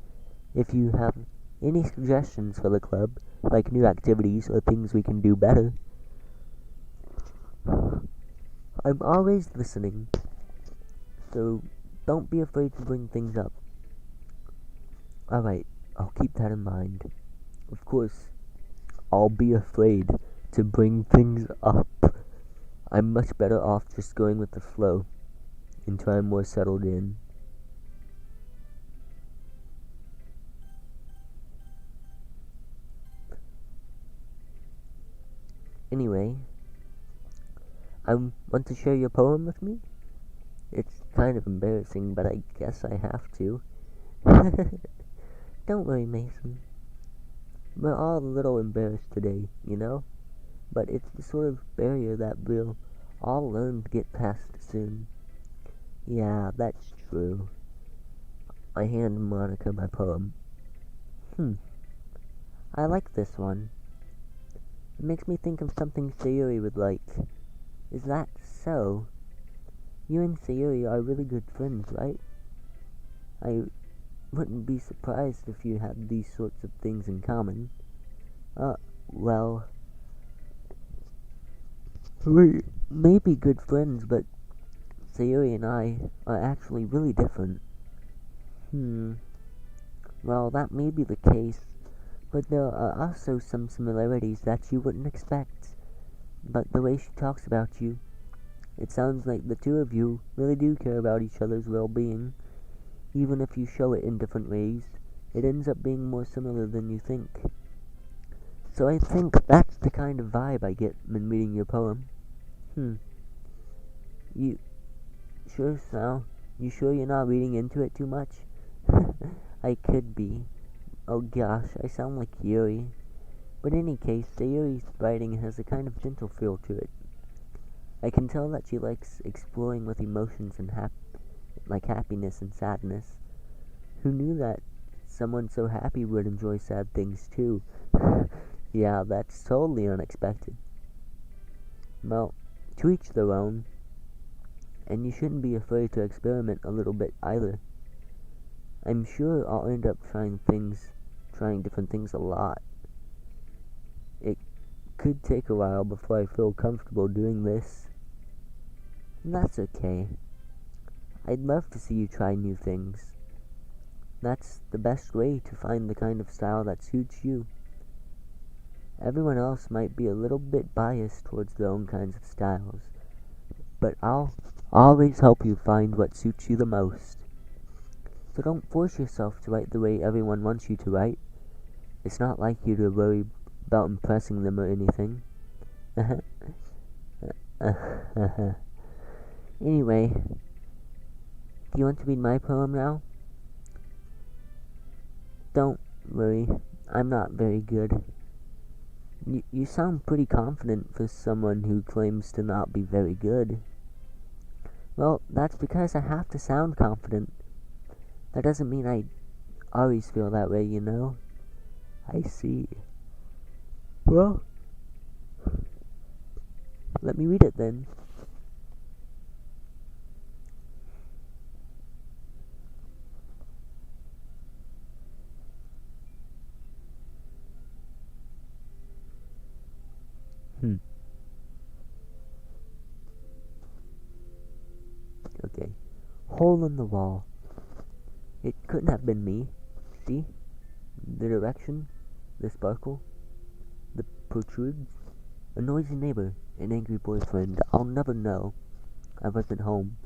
if you have any suggestions for the club, like new activities or things we can do better, I'm always listening, so don't be afraid to bring things up. Alright, I'll keep that in mind. Of course, I'll be afraid to bring things up. I'm much better off just going with the flow until I'm more settled in. Anyway, I want to share your poem with me? It's kind of embarrassing, but I guess I have to. Don't worry, Mason. We're all a little embarrassed today, you know? But it's the sort of barrier that we'll all learn to get past soon. Yeah, that's true. I hand Monica my poem. I like this one. It makes me think of something Sayuri would like. Is that so? You and Sayuri are really good friends, right? I wouldn't be surprised if you had these sorts of things in common. Well, we may be good friends, but Sayuri and I are actually really different. Well, that may be the case, but there are also some similarities that you wouldn't expect. But the way she talks about you, it sounds like the two of you really do care about each other's well-being. Even if you show it in different ways, it ends up being more similar than you think. So I think that's the kind of vibe I get when reading your poem. You sure You sure you're not reading into it too much? I could be. Oh gosh, I sound like Yuri. But in any case, Sayuri's writing has a kind of gentle feel to it. I can tell that she likes exploring with emotions and like happiness and sadness. Who knew that someone so happy would enjoy sad things too? Yeah, that's totally unexpected. Well, to each their own, and you shouldn't be afraid to experiment a little bit either. I'm sure I'll end up trying different things a lot. It could take a while before I feel comfortable doing this. And that's okay. I'd love to see you try new things. That's the best way to find the kind of style that suits you. Everyone else might be a little bit biased towards their own kinds of styles, but I'll always help you find what suits you the most. So don't force yourself to write the way everyone wants you to write. It's not like you to worry about impressing them or anything. Anyway, do you want to read my poem now? Don't worry, I'm not very good. You sound pretty confident for someone who claims to not be very good. Well, that's because I have to sound confident. That doesn't mean I always feel that way, you know? I see. Well, let me read it then. Okay. Hole in the wall. It couldn't have been me. See? The direction, the sparkle, the protrudes. A noisy neighbor, an angry boyfriend. I'll never know. I wasn't home.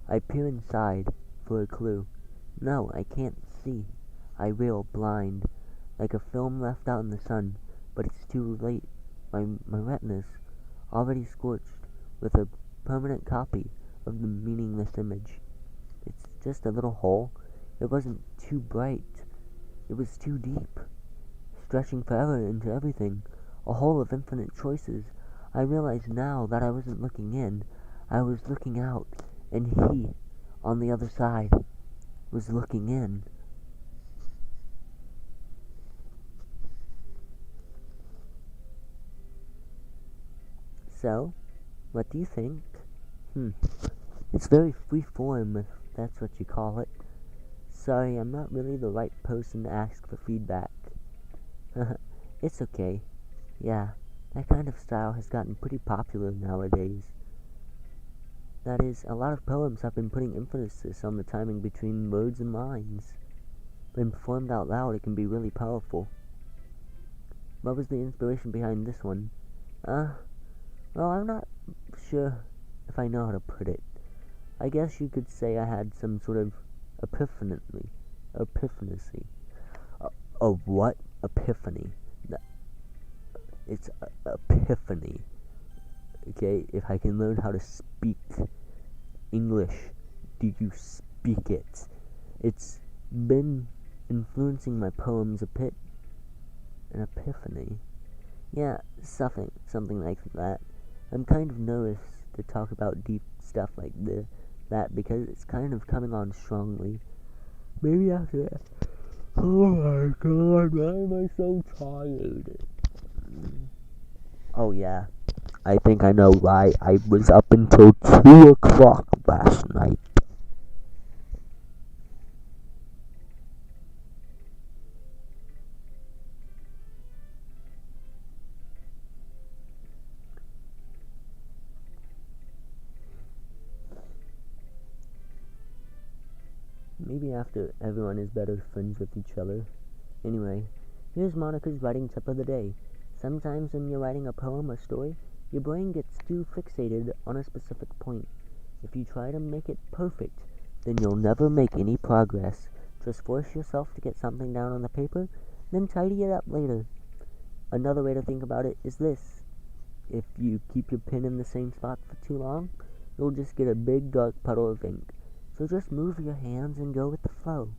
I peer inside for a clue. No, I can't see. I reel blind, like a film left out in the sun, but it's too late. My retina's already scorched with a permanent copy of the meaningless image. It's just a little hole. It wasn't too bright. It was too deep, stretching forever into everything. A hole of infinite choices. I realize now that I wasn't looking in. I was looking out, and he, on the other side, was looking in. So, what do you think? It's very free-form, if that's what you call it. Sorry, I'm not really the right person to ask for feedback. It's okay. Yeah, that kind of style has gotten pretty popular nowadays. That is, a lot of poems have been putting emphasis on the timing between words and lines. When performed out loud, it can be really powerful. What was the inspiration behind this one? Well, I'm not sure if I know how to put it. I guess you could say I had some sort of epiphany. Of what? Epiphany. It's epiphany. Okay, if I can learn how to speak English, do you speak it? It's been influencing my poems a bit. An epiphany. Yeah, something like that. I'm kind of nervous to talk about deep stuff like that because it's kind of coming on strongly. Maybe after that. Oh my god, why am I so tired? Oh yeah, I think I know why. I was up until 2 o'clock last night. Maybe after everyone is better friends with each other. Anyway, here's Monica's writing tip of the day. Sometimes when you're writing a poem or story, your brain gets too fixated on a specific point. If you try to make it perfect, then you'll never make any progress. Just force yourself to get something down on the paper, then tidy it up later. Another way to think about it is this. If you keep your pen in the same spot for too long, you'll just get a big dark puddle of ink. So just move your hands and go with the flow.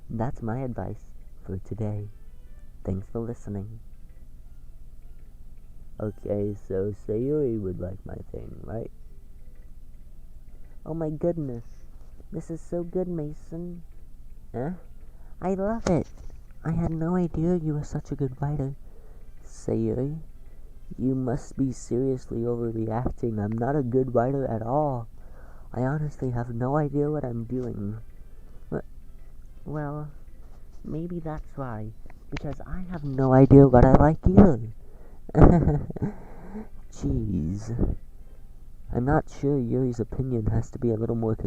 That's my advice for today. Thanks for listening. Okay, so Sayuri would like my thing, right? Oh my goodness. This is so good, Mason. Huh? I love it. I had no idea you were such a good writer. Sayuri, you must be seriously overreacting. I'm not a good writer at all. I honestly have no idea what I'm doing. Well, maybe that's why. Because I have no idea what I like either. Jeez. I'm not sure Yuri's opinion has to be a little more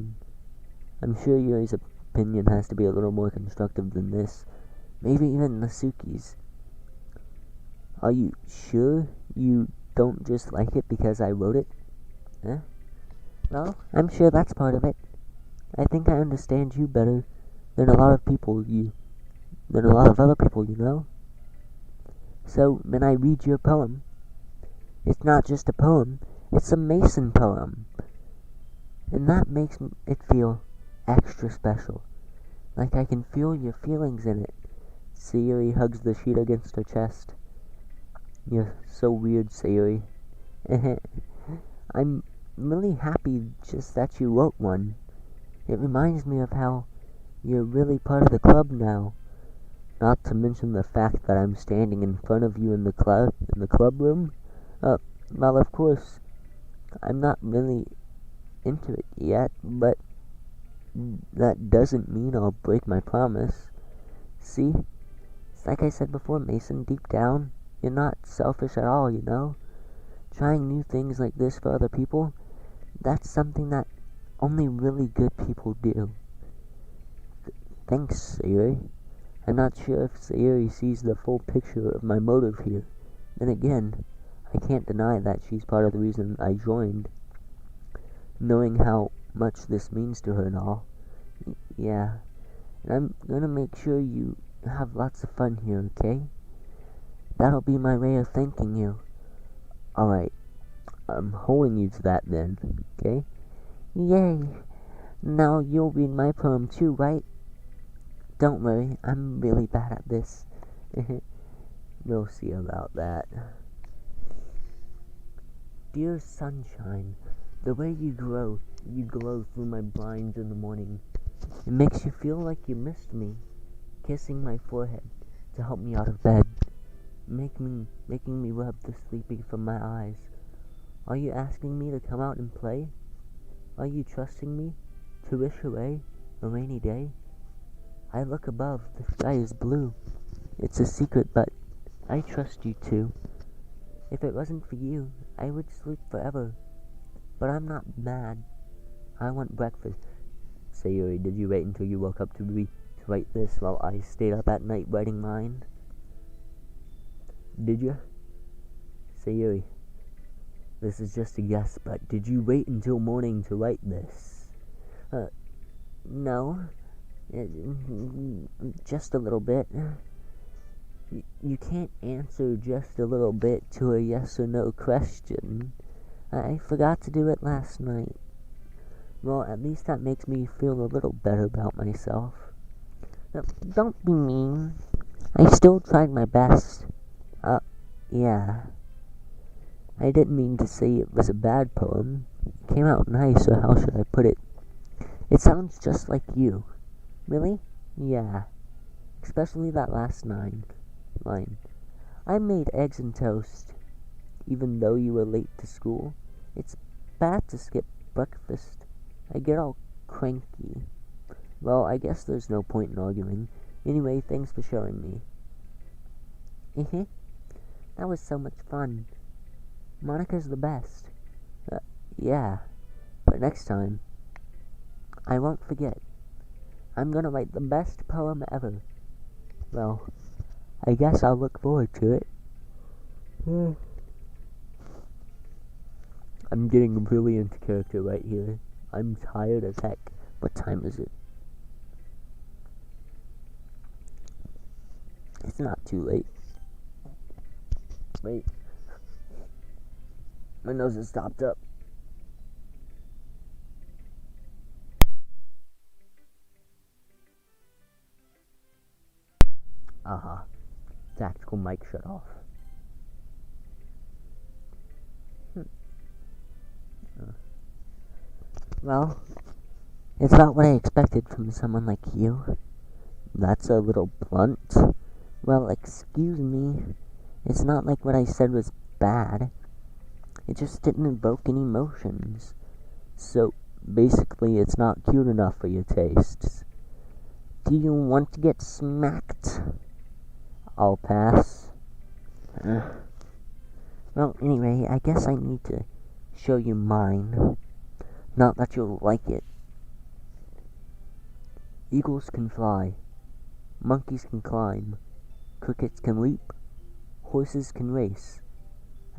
I'm sure Yuri's opinion has to be a little more constructive than this. Maybe even Nasuki's. Are you sure you don't just like it because I wrote it? Huh? Well, I'm sure that's part of it. I think I understand you better than a lot of other people, you know? So, when I read your poem, it's not just a poem, it's a Mason poem. And that makes it feel extra special. Like I can feel your feelings in it. Sayuri hugs the sheet against her chest. You're so weird, Sayuri. I'm really happy just that you wrote one. It reminds me of how you're really part of the club now. Not to mention the fact that I'm standing in front of you in the club room. Well, of course, I'm not really into it yet, but that doesn't mean I'll break my promise. See? It's like I said before, Mason, deep down, you're not selfish at all, you know? Trying new things like this for other people, that's something that only really good people do. Thanks, Sayuri. I'm not sure if Sayuri sees the full picture of my motive here. Then again, I can't deny that she's part of the reason I joined. Knowing how much this means to her and all. Yeah. And I'm gonna make sure you have lots of fun here, okay? That'll be my way of thanking you. Alright. I'm holding you to that then, okay? Yay! Now you'll read my poem too, right? Don't worry, I'm really bad at this. We'll see about that. Dear sunshine, the way you glow through my blinds in the morning. It makes you feel like you missed me, kissing my forehead to help me out of bed, making me rub the sleeping from my eyes. Are you asking me to come out and play? Are you trusting me to wish away a rainy day? I look above, the sky is blue. It's a secret, but I trust you too. If it wasn't for you, I would sleep forever. But I'm not mad. I want breakfast. Sayuri, did you wait until you woke up to write this while I stayed up at night writing mine? Did you? Sayuri, this is just a guess, but did you wait until morning to write this? No. Just a little bit. You can't answer just a little bit to a yes or no question. I forgot to do it last night. Well, at least that makes me feel a little better about myself. Don't be mean. I still tried my best. Yeah. I didn't mean to say it was a bad poem. It came out nice, or how should I put it? It sounds just like you. Really? Yeah. Especially that last line. I made eggs and toast, even though you were late to school. It's bad to skip breakfast. I get all cranky. Well, I guess there's no point in arguing. Anyway, thanks for showing me. That was so much fun. Monica's the best. Yeah. But next time, I won't forget. I'm gonna write the best poem ever. Well, I guess I'll look forward to it. I'm getting really into character right here. I'm tired as heck. What time is it? It's not too late. Wait. My nose is stopped up. Tactical mic shut off. Well, it's about what I expected from someone like you. That's a little blunt. Well, excuse me. It's not like what I said was bad. It just didn't evoke any emotions. So, basically, it's not cute enough for your tastes. Do you want to get smacked? I'll pass. Well, anyway, I guess I need to show you mine. Not that you'll like it. Eagles can fly. Monkeys can climb. Crickets can leap. Horses can race.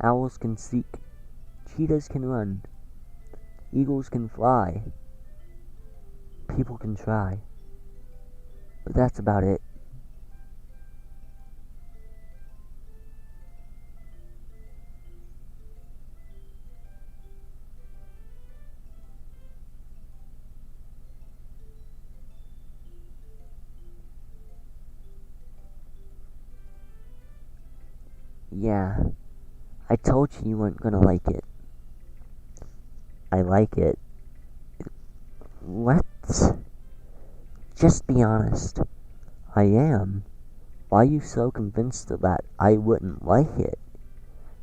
Owls can seek. Cheetahs can run. Eagles can fly. People can try. But that's about it. Yeah, I told you weren't gonna like it. I like it. What? Just be honest. I am. Why are you so convinced that I wouldn't like it?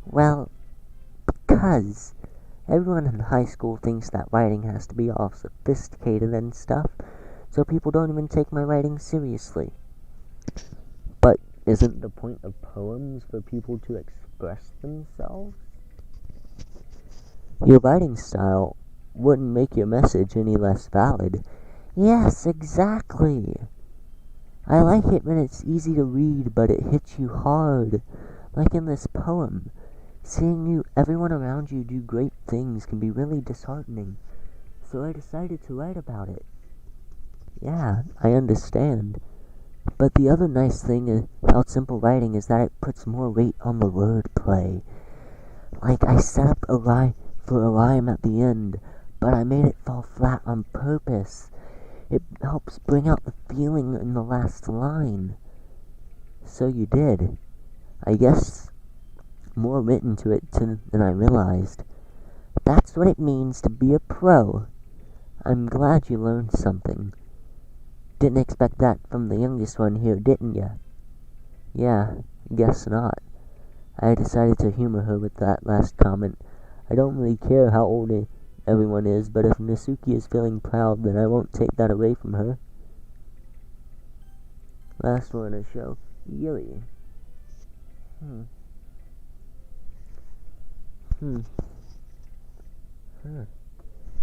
Well, because everyone in high school thinks that writing has to be all sophisticated and stuff, so people don't even take my writing seriously. But isn't the point of poems for people to express themselves? Your writing style wouldn't make your message any less valid. Yes, exactly. I like it when it's easy to read, but it hits you hard. Like in this poem. Seeing everyone around you do great things can be really disheartening. So I decided to write about it. Yeah, I understand. But the other nice thing about simple writing is that it puts more weight on the wordplay. Like, I set up a rhyme at the end, but I made it fall flat on purpose. It helps bring out the feeling in the last line. So you did. I guess more written to it than I realized. That's what it means to be a pro. I'm glad you learned something. Didn't expect that from the youngest one here, didn't ya? Yeah, guess not. I decided to humor her with that last comment. I don't really care how old everyone is, but if Nasuki is feeling proud, then I won't take that away from her. Last one to show, Yuri.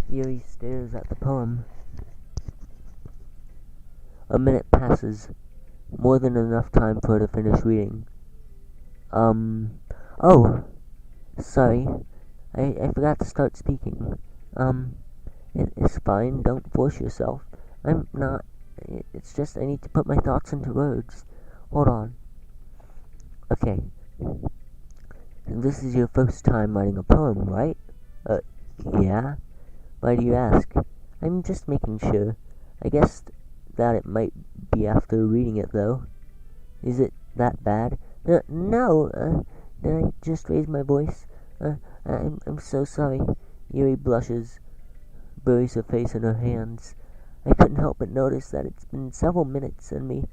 Yuri stares at the poem. A minute passes, more than enough time for her to finish reading. Oh, sorry, I forgot to start speaking. It's fine, don't force yourself. I'm not, it's just I need to put my thoughts into words. Hold on. Okay. This is your first time writing a poem, right? Yeah? Why do you ask? I'm just making sure. I guess that it might be after reading it, though. Is it that bad? No, did I just raise my voice? I'm so sorry. Yuri blushes, buries her face in her hands. I couldn't help but notice that it's been several minutes and we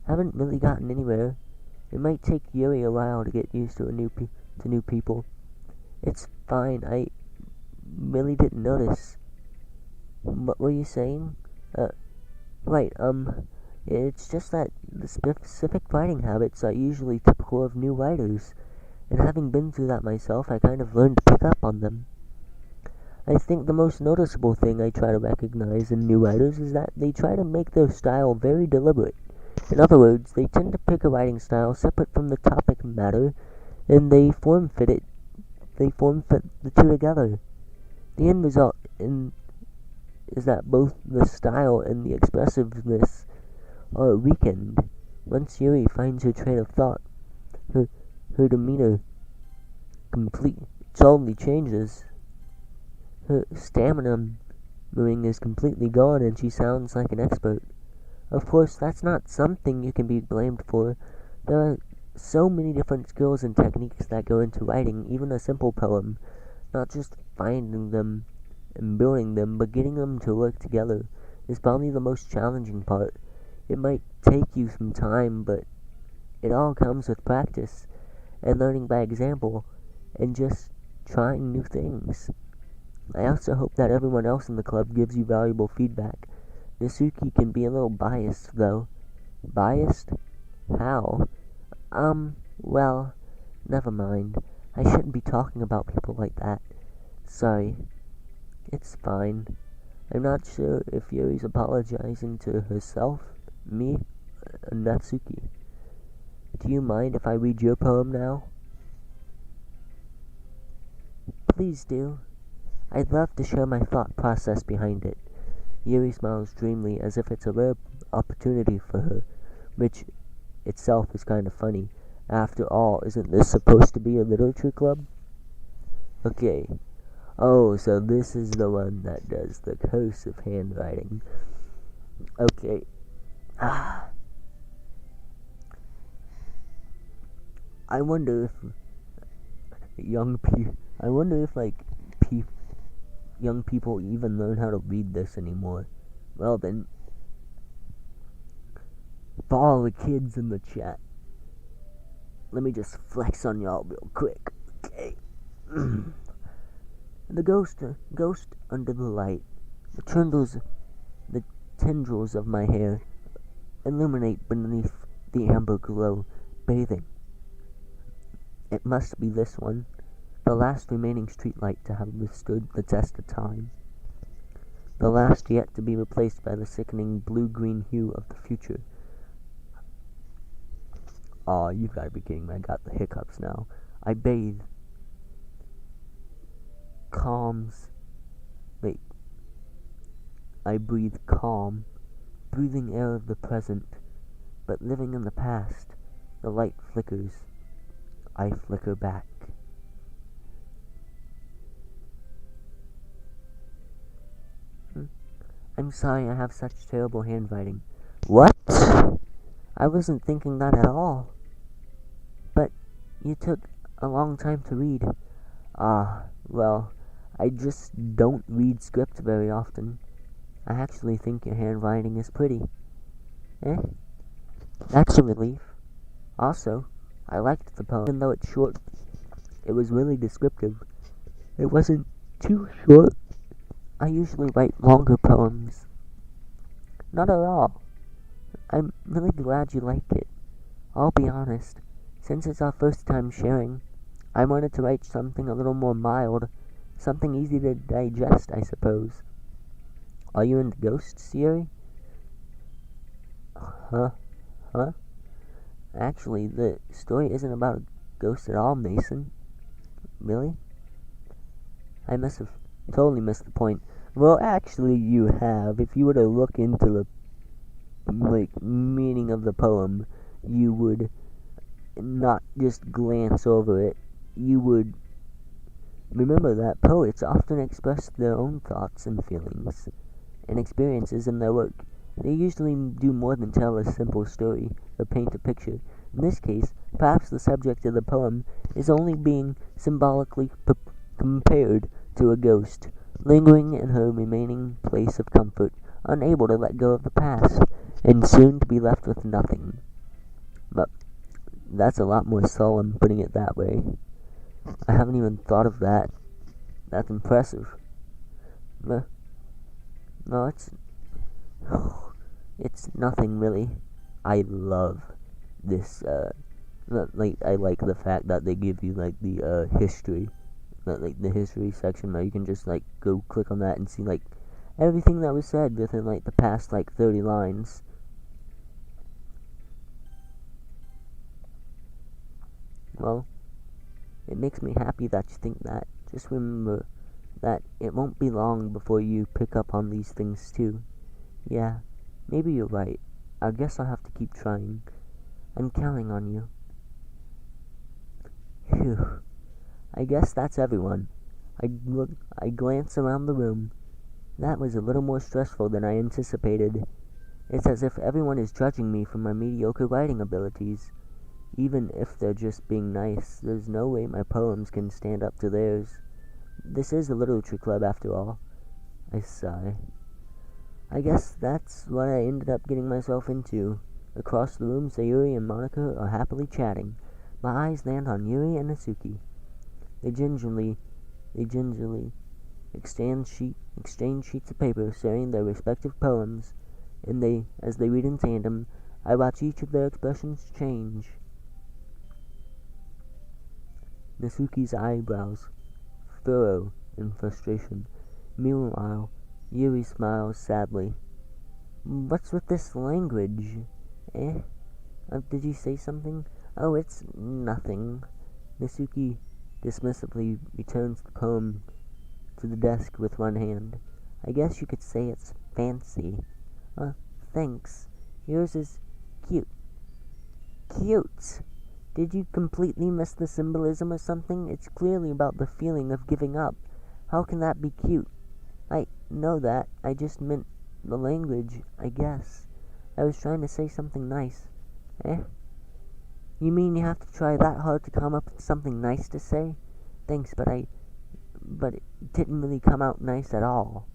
haven't really gotten anywhere. It might take Yuri a while to get used to new people. It's fine, I really didn't notice. What were you saying? Right, it's just that the specific writing habits are usually typical of new writers, and having been through that myself, I kind of learned to pick up on them. I think the most noticeable thing I try to recognize in new writers is that they try to make their style very deliberate. In other words, they tend to pick a writing style separate from the topic matter, and they form fit the two together. The end result is that both the style and the expressiveness are weakened. Once Yuri finds her train of thought, her demeanor totally changes. Her stamina is completely gone and she sounds like an expert. Of course, that's not something you can be blamed for, There are so many different skills and techniques that go into writing even a simple poem, not just finding them and building them, but getting them to work together is probably the most challenging part. It might take you some time, but it all comes with practice and learning by example and just trying new things. I also hope that everyone else in the club gives you valuable feedback. Nasuki can be a little biased, though. Biased? How? Well, never mind. I shouldn't be talking about people like that. Sorry. It's fine. I'm not sure if Yuri's apologizing to herself, me, or Natsuki. Do you mind if I read your poem now? Please do. I'd love to share my thought process behind it. Yuri smiles dreamily as if it's a rare opportunity for her, which itself is kind of funny. After all, isn't this supposed to be a literature club? Okay. Oh, so this is the one that does the cursive handwriting. Okay. I wonder if young people even learn how to read this anymore. Well then, for all the kids in the chat, let me just flex on y'all real quick. Okay. The ghost under the light. The tendrils of my hair illuminate beneath the amber glow, bathing. It must be this one, the last remaining streetlight to have withstood the test of time. The last yet to be replaced by the sickening blue-green hue of the future. Aw, you gotta be kidding me, I got the hiccups now. I breathe calm, breathing air of the present, but living in the past. The light flickers. I flicker back. I'm sorry I have such terrible handwriting. What? I wasn't thinking that at all. But you took a long time to read. Well, I just don't read script very often. I actually think your handwriting is pretty. That's a relief. Also, I liked the poem. Even though it's short, it was really descriptive. It wasn't too short. I usually write longer poems. Not at all. I'm really glad you liked it. I'll be honest, since it's our first time sharing, I wanted to write something a little more mild, something easy to digest, I suppose. Are you into ghosts, Yuri? Huh? Actually, the story isn't about a ghost at all, Mason. Really? I must have totally missed the point. Well, actually, you have. If you were to look into the meaning of the poem, you would not just glance over it. You would remember that poets often express their own thoughts and feelings and experiences in their work. They usually do more than tell a simple story or paint a picture. In this case, perhaps the subject of the poem is only being symbolically compared to a ghost, lingering in her remaining place of comfort, unable to let go of the past, and soon to be left with nothing. But that's a lot more solemn, putting it that way. I haven't even thought of that. That's impressive. No, it's nothing really. I love this, I like the fact that they give you, the history, the history section, where you can just, go click on that and see, everything that was said within, the past, 30 lines. Well, it makes me happy that you think that. Just remember that it won't be long before you pick up on these things too. Yeah, maybe you're right. I guess I'll have to keep trying. I'm counting on you. Phew. I guess that's everyone. I glance around the room. That was a little more stressful than I anticipated. It's as if everyone is judging me for my mediocre writing abilities. Even if they're just being nice, there's no way my poems can stand up to theirs. This is a literature club after all. I sigh. I guess that's what I ended up getting myself into. Across the room, Sayuri and Monica are happily chatting. My eyes land on Yuri and Natsuki. They gingerly exchange sheets of paper, sharing their respective poems, and as they read in tandem, I watch each of their expressions change. Natsuki's eyebrows furrow in frustration. Meanwhile, Yuri smiles sadly. What's with this language? Did you say something? Oh, it's nothing. Natsuki dismissively returns the poem to the desk with one hand. I guess you could say it's fancy. Thanks. Yours is cute. Cute! Did you completely miss the symbolism or something? It's clearly about the feeling of giving up. How can that be cute? I know that. I just meant the language, I guess. I was trying to say something nice. You mean you have to try that hard to come up with something nice to say? Thanks, but it didn't really come out nice at all.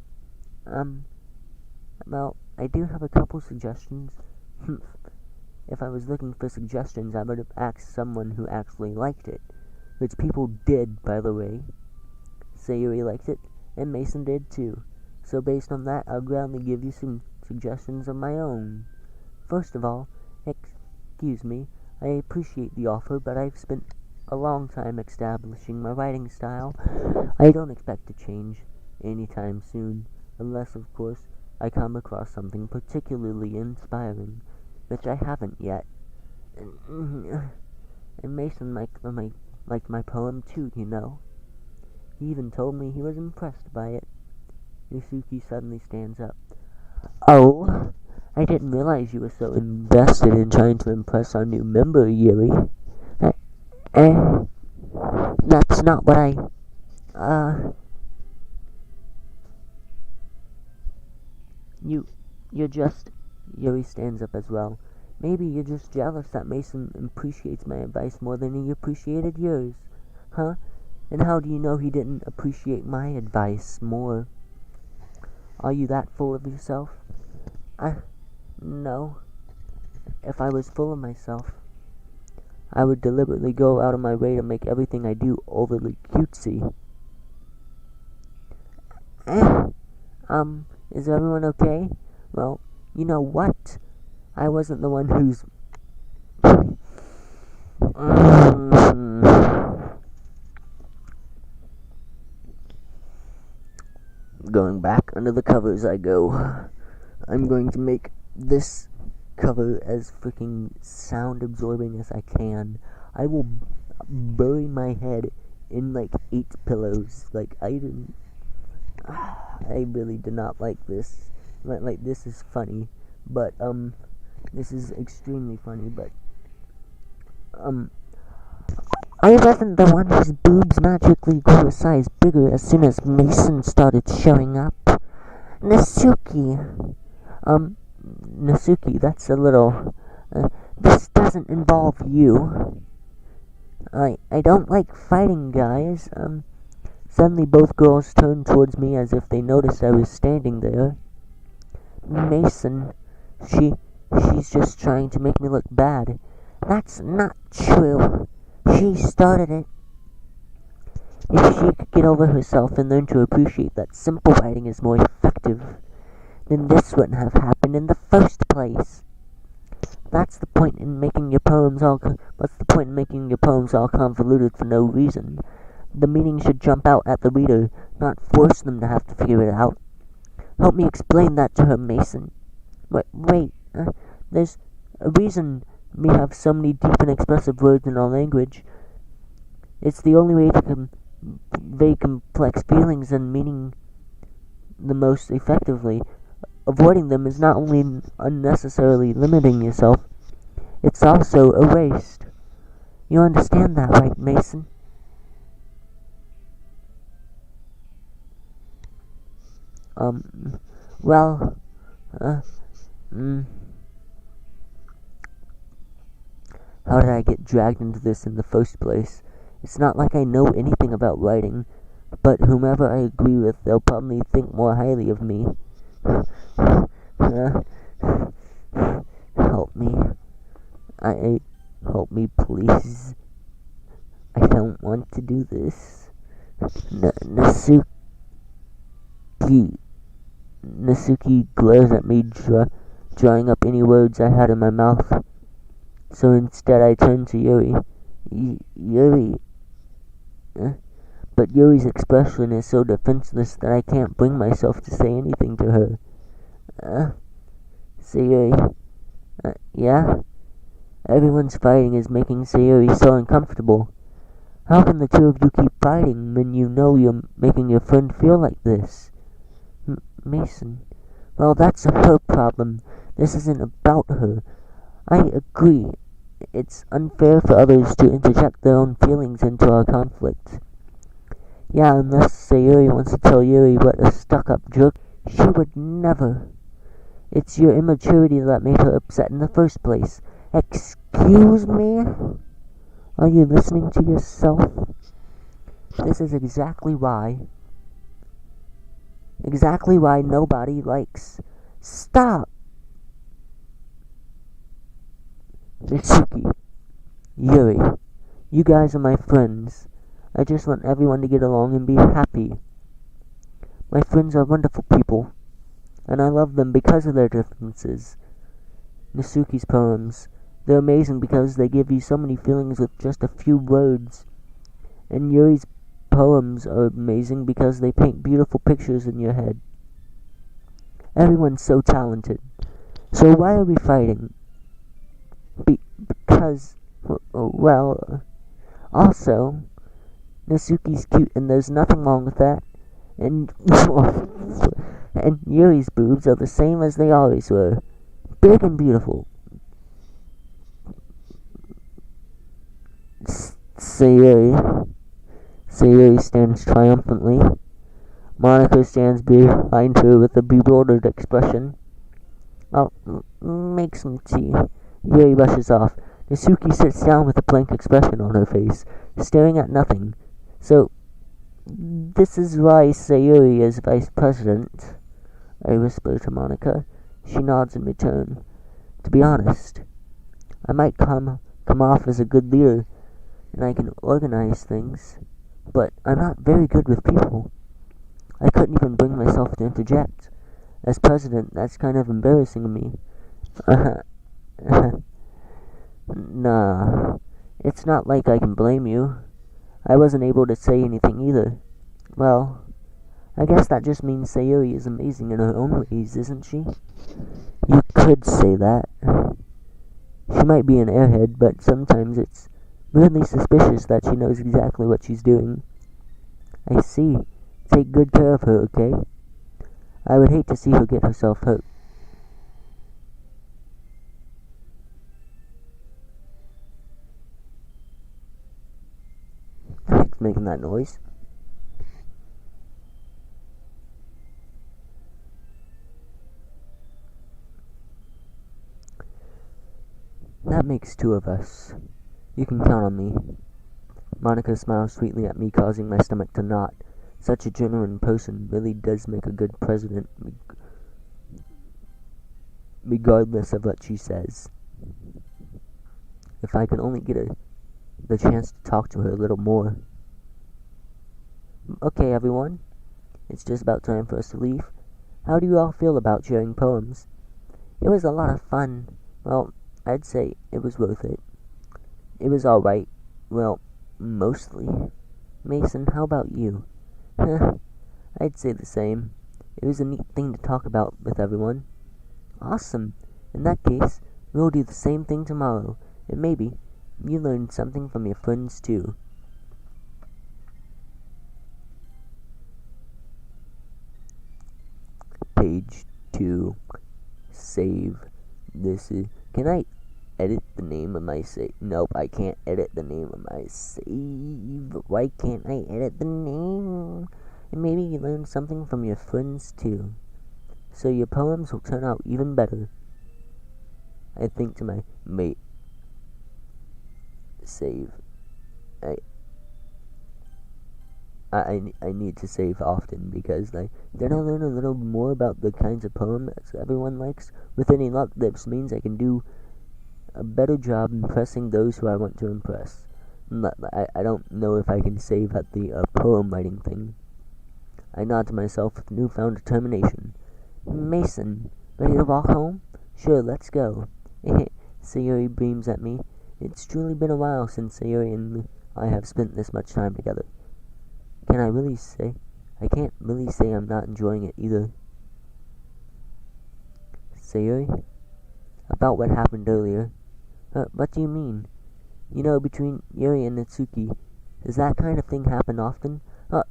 Well, I do have a couple suggestions. If I was looking for suggestions, I would have asked someone who actually liked it. Which people did, by the way. Sayuri liked it, and Mason did too. So based on that, I'll gladly give you some suggestions of my own. First of all, excuse me, I appreciate the offer, but I've spent a long time establishing my writing style. I don't expect to change anytime soon, unless, of course, I come across something particularly inspiring, which I haven't yet. And Mason liked my poem too, you know. He even told me he was impressed by it. Yusuke suddenly stands up. Oh, I didn't realize you were so invested in trying to impress our new member, Yuri. That's not what You're just... Yuri stands up as well. Maybe you're just jealous that Mason appreciates my advice more than he appreciated yours. Huh? And how do you know he didn't appreciate my advice more? Are you that full of yourself? No. If I was full of myself, I would deliberately go out of my way to make everything I do overly cutesy. Is everyone okay? Well, you know what? I wasn't the one who's... Going back under the covers I go. I'm going to make this cover as freaking sound absorbing as I can. I will bury my head in like 8 pillows. I really did not like this. This is funny, but this is extremely funny, but I wasn't the one whose boobs magically grew a size bigger as soon as Mason started showing up. Natsuki, that's a little, this doesn't involve you. I don't like fighting, guys. Suddenly both girls turned towards me as if they noticed I was standing there. Mason, she's just trying to make me look bad. That's not true. She started it. If she could get over herself and learn to appreciate that simple writing is more effective, then this wouldn't have happened in the first place. What's the point in making your poems all convoluted for no reason? The meaning should jump out at the reader, not force them to have to figure it out. Help me explain that to her, Mason. Wait, there's a reason we have so many deep and expressive words in our language. It's the only way to convey complex feelings and meaning the most effectively. Avoiding them is not only unnecessarily limiting yourself, it's also a waste. You understand that, right, Mason? How did I get dragged into this in the first place? It's not like I know anything about writing, but whomever I agree with, they'll probably think more highly of me. Help me. Help me, please. I don't want to do this. Nasuki glares at me, drawing up any words I had in my mouth. So instead I turn to Yuri. Yuri. But Yuri's expression is so defenseless that I can't bring myself to say anything to her. Sayuri. Yeah? Everyone's fighting is making Sayuri so uncomfortable. How can the two of you keep fighting when you know you're making your friend feel like this? Mason. Well, that's her problem. This isn't about her. I agree. It's unfair for others to interject their own feelings into our conflict. Yeah, unless Sayuri wants to tell Yuri what a stuck-up jerk, she would never. It's your immaturity that made her upset in the first place. Excuse me? Are you listening to yourself? This is exactly why nobody likes. Stop! Mitsuki, Yuri, you guys are my friends. I just want everyone to get along and be happy. My friends are wonderful people, and I love them because of their differences. Nasuki's poems, they're amazing because they give you so many feelings with just a few words. And Yuri's poems are amazing because they paint beautiful pictures in your head. Everyone's so talented. So why are we fighting? Because, well, also, Nasuki's cute and there's nothing wrong with that. And, and Yuri's boobs are the same as they always were. Big and beautiful. Sayuri stands triumphantly. Monica stands behind her with a bewildered expression. I'll make some tea. Yuri rushes off. Nasuki sits down with a blank expression on her face, staring at nothing. So, this is why Sayuri is vice president, I whisper to Monica. She nods in return. To be honest, I might come off as a good leader, and I can organize things, but I'm not very good with people. I couldn't even bring myself to interject. As president, that's kind of embarrassing of me. Nah, it's not like I can blame you. I wasn't able to say anything either. Well, I guess that just means Sayuri is amazing in her own ways, isn't she? You could say that. She might be an airhead, but sometimes it's weirdly suspicious that she knows exactly what she's doing. I see. Take good care of her, okay? I would hate to see her get herself hurt. I like making that noise. That makes two of us. You can count on me. Monica smiles sweetly at me, causing my stomach to knot. Such a genuine person really does make a good president, regardless of what she says. If I could only get the chance to talk to her a little more. Okay, everyone. It's just about time for us to leave. How do you all feel about sharing poems? It was a lot of fun. Well, I'd say it was worth it. It was alright. Well, mostly. Mason, how about you? I'd say the same. It was a neat thing to talk about with everyone. Awesome. In that case, we'll do the same thing tomorrow, and maybe you learned something from your friends too. Page 2. Save. This is... Can I edit the name of my save? Nope, I can't edit the name of my save. Why can't I edit the name? And maybe you learn something from your friends too. So your poems will turn out even better. I think to my mate. save. I need to save often because then I'll learn a little more about the kinds of poems everyone likes. With any luck, this means I can do a better job impressing those who I want to impress. I don't know if I can save at the poem writing thing. I nod to myself with newfound determination. Mason, ready to walk home? Sure, let's go. Sayuri beams at me. It's truly been a while since Sayuri and I have spent this much time together. I can't really say I'm not enjoying it either. Sayuri? About what happened earlier. What do you mean? You know, between Yuri and Natsuki, does that kind of thing happen often?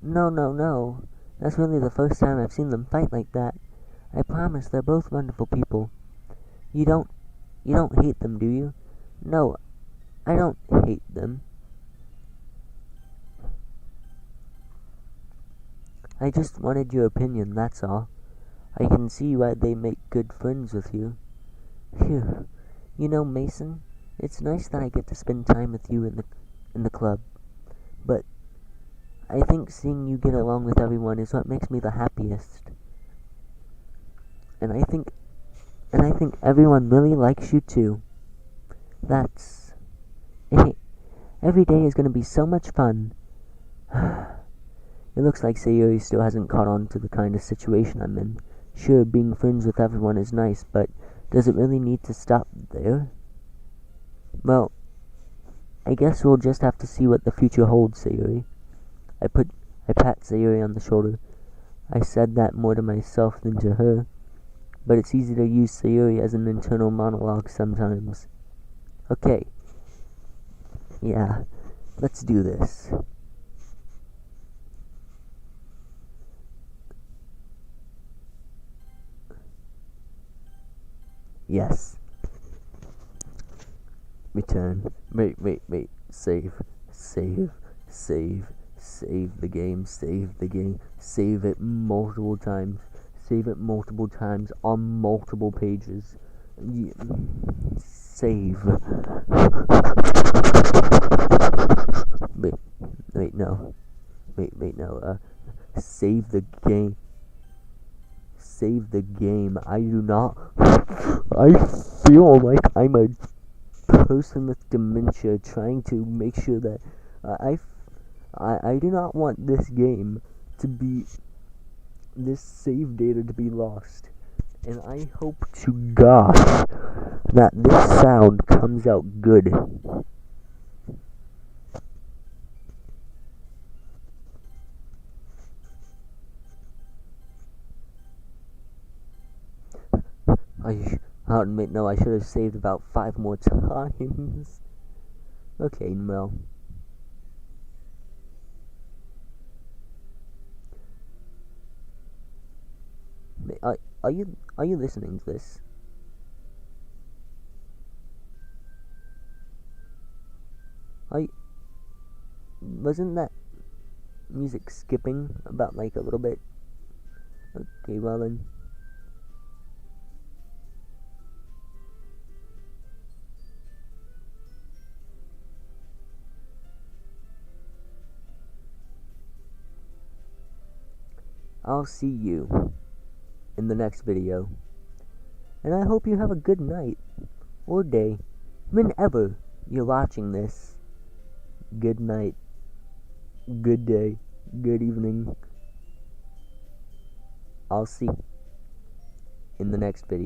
No. That's really the first time I've seen them fight like that. I promise they're both wonderful people. You don't hate them, do you? No, I don't hate them. I just wanted your opinion, that's all. I can see why they make good friends with you. Phew. You know, Mason, it's nice that I get to spend time with you in the club. But I think seeing you get along with everyone is what makes me the happiest. And I think everyone really likes you too. That's every day is gonna be so much fun. It looks like Sayuri still hasn't caught on to the kind of situation I'm in. Sure, being friends with everyone is nice, but does it really need to stop there? Well, I guess we'll just have to see what the future holds, Sayuri. I pat Sayuri on the shoulder. I said that more to myself than to her, but it's easy to use Sayuri as an internal monologue sometimes. Okay. Yeah, let's do this. Yes. Return. Wait. Save the game. Save it multiple times. Save it multiple times on multiple pages. Save. Wait, no. Save the game. Save the game. I do not. I feel like I'm a person with dementia trying to make sure that I do not want this game to be, this save data to be lost. And I hope to God that this sound comes out good. I'll admit, no, I should have saved about 5 more times. Okay, well. Are you listening to this? Wasn't that music skipping about a little bit? Okay, well then. I'll see you in the next video. And I hope you have a good night or day whenever you're watching this. Good night, good day, good evening. I'll see you in the next video.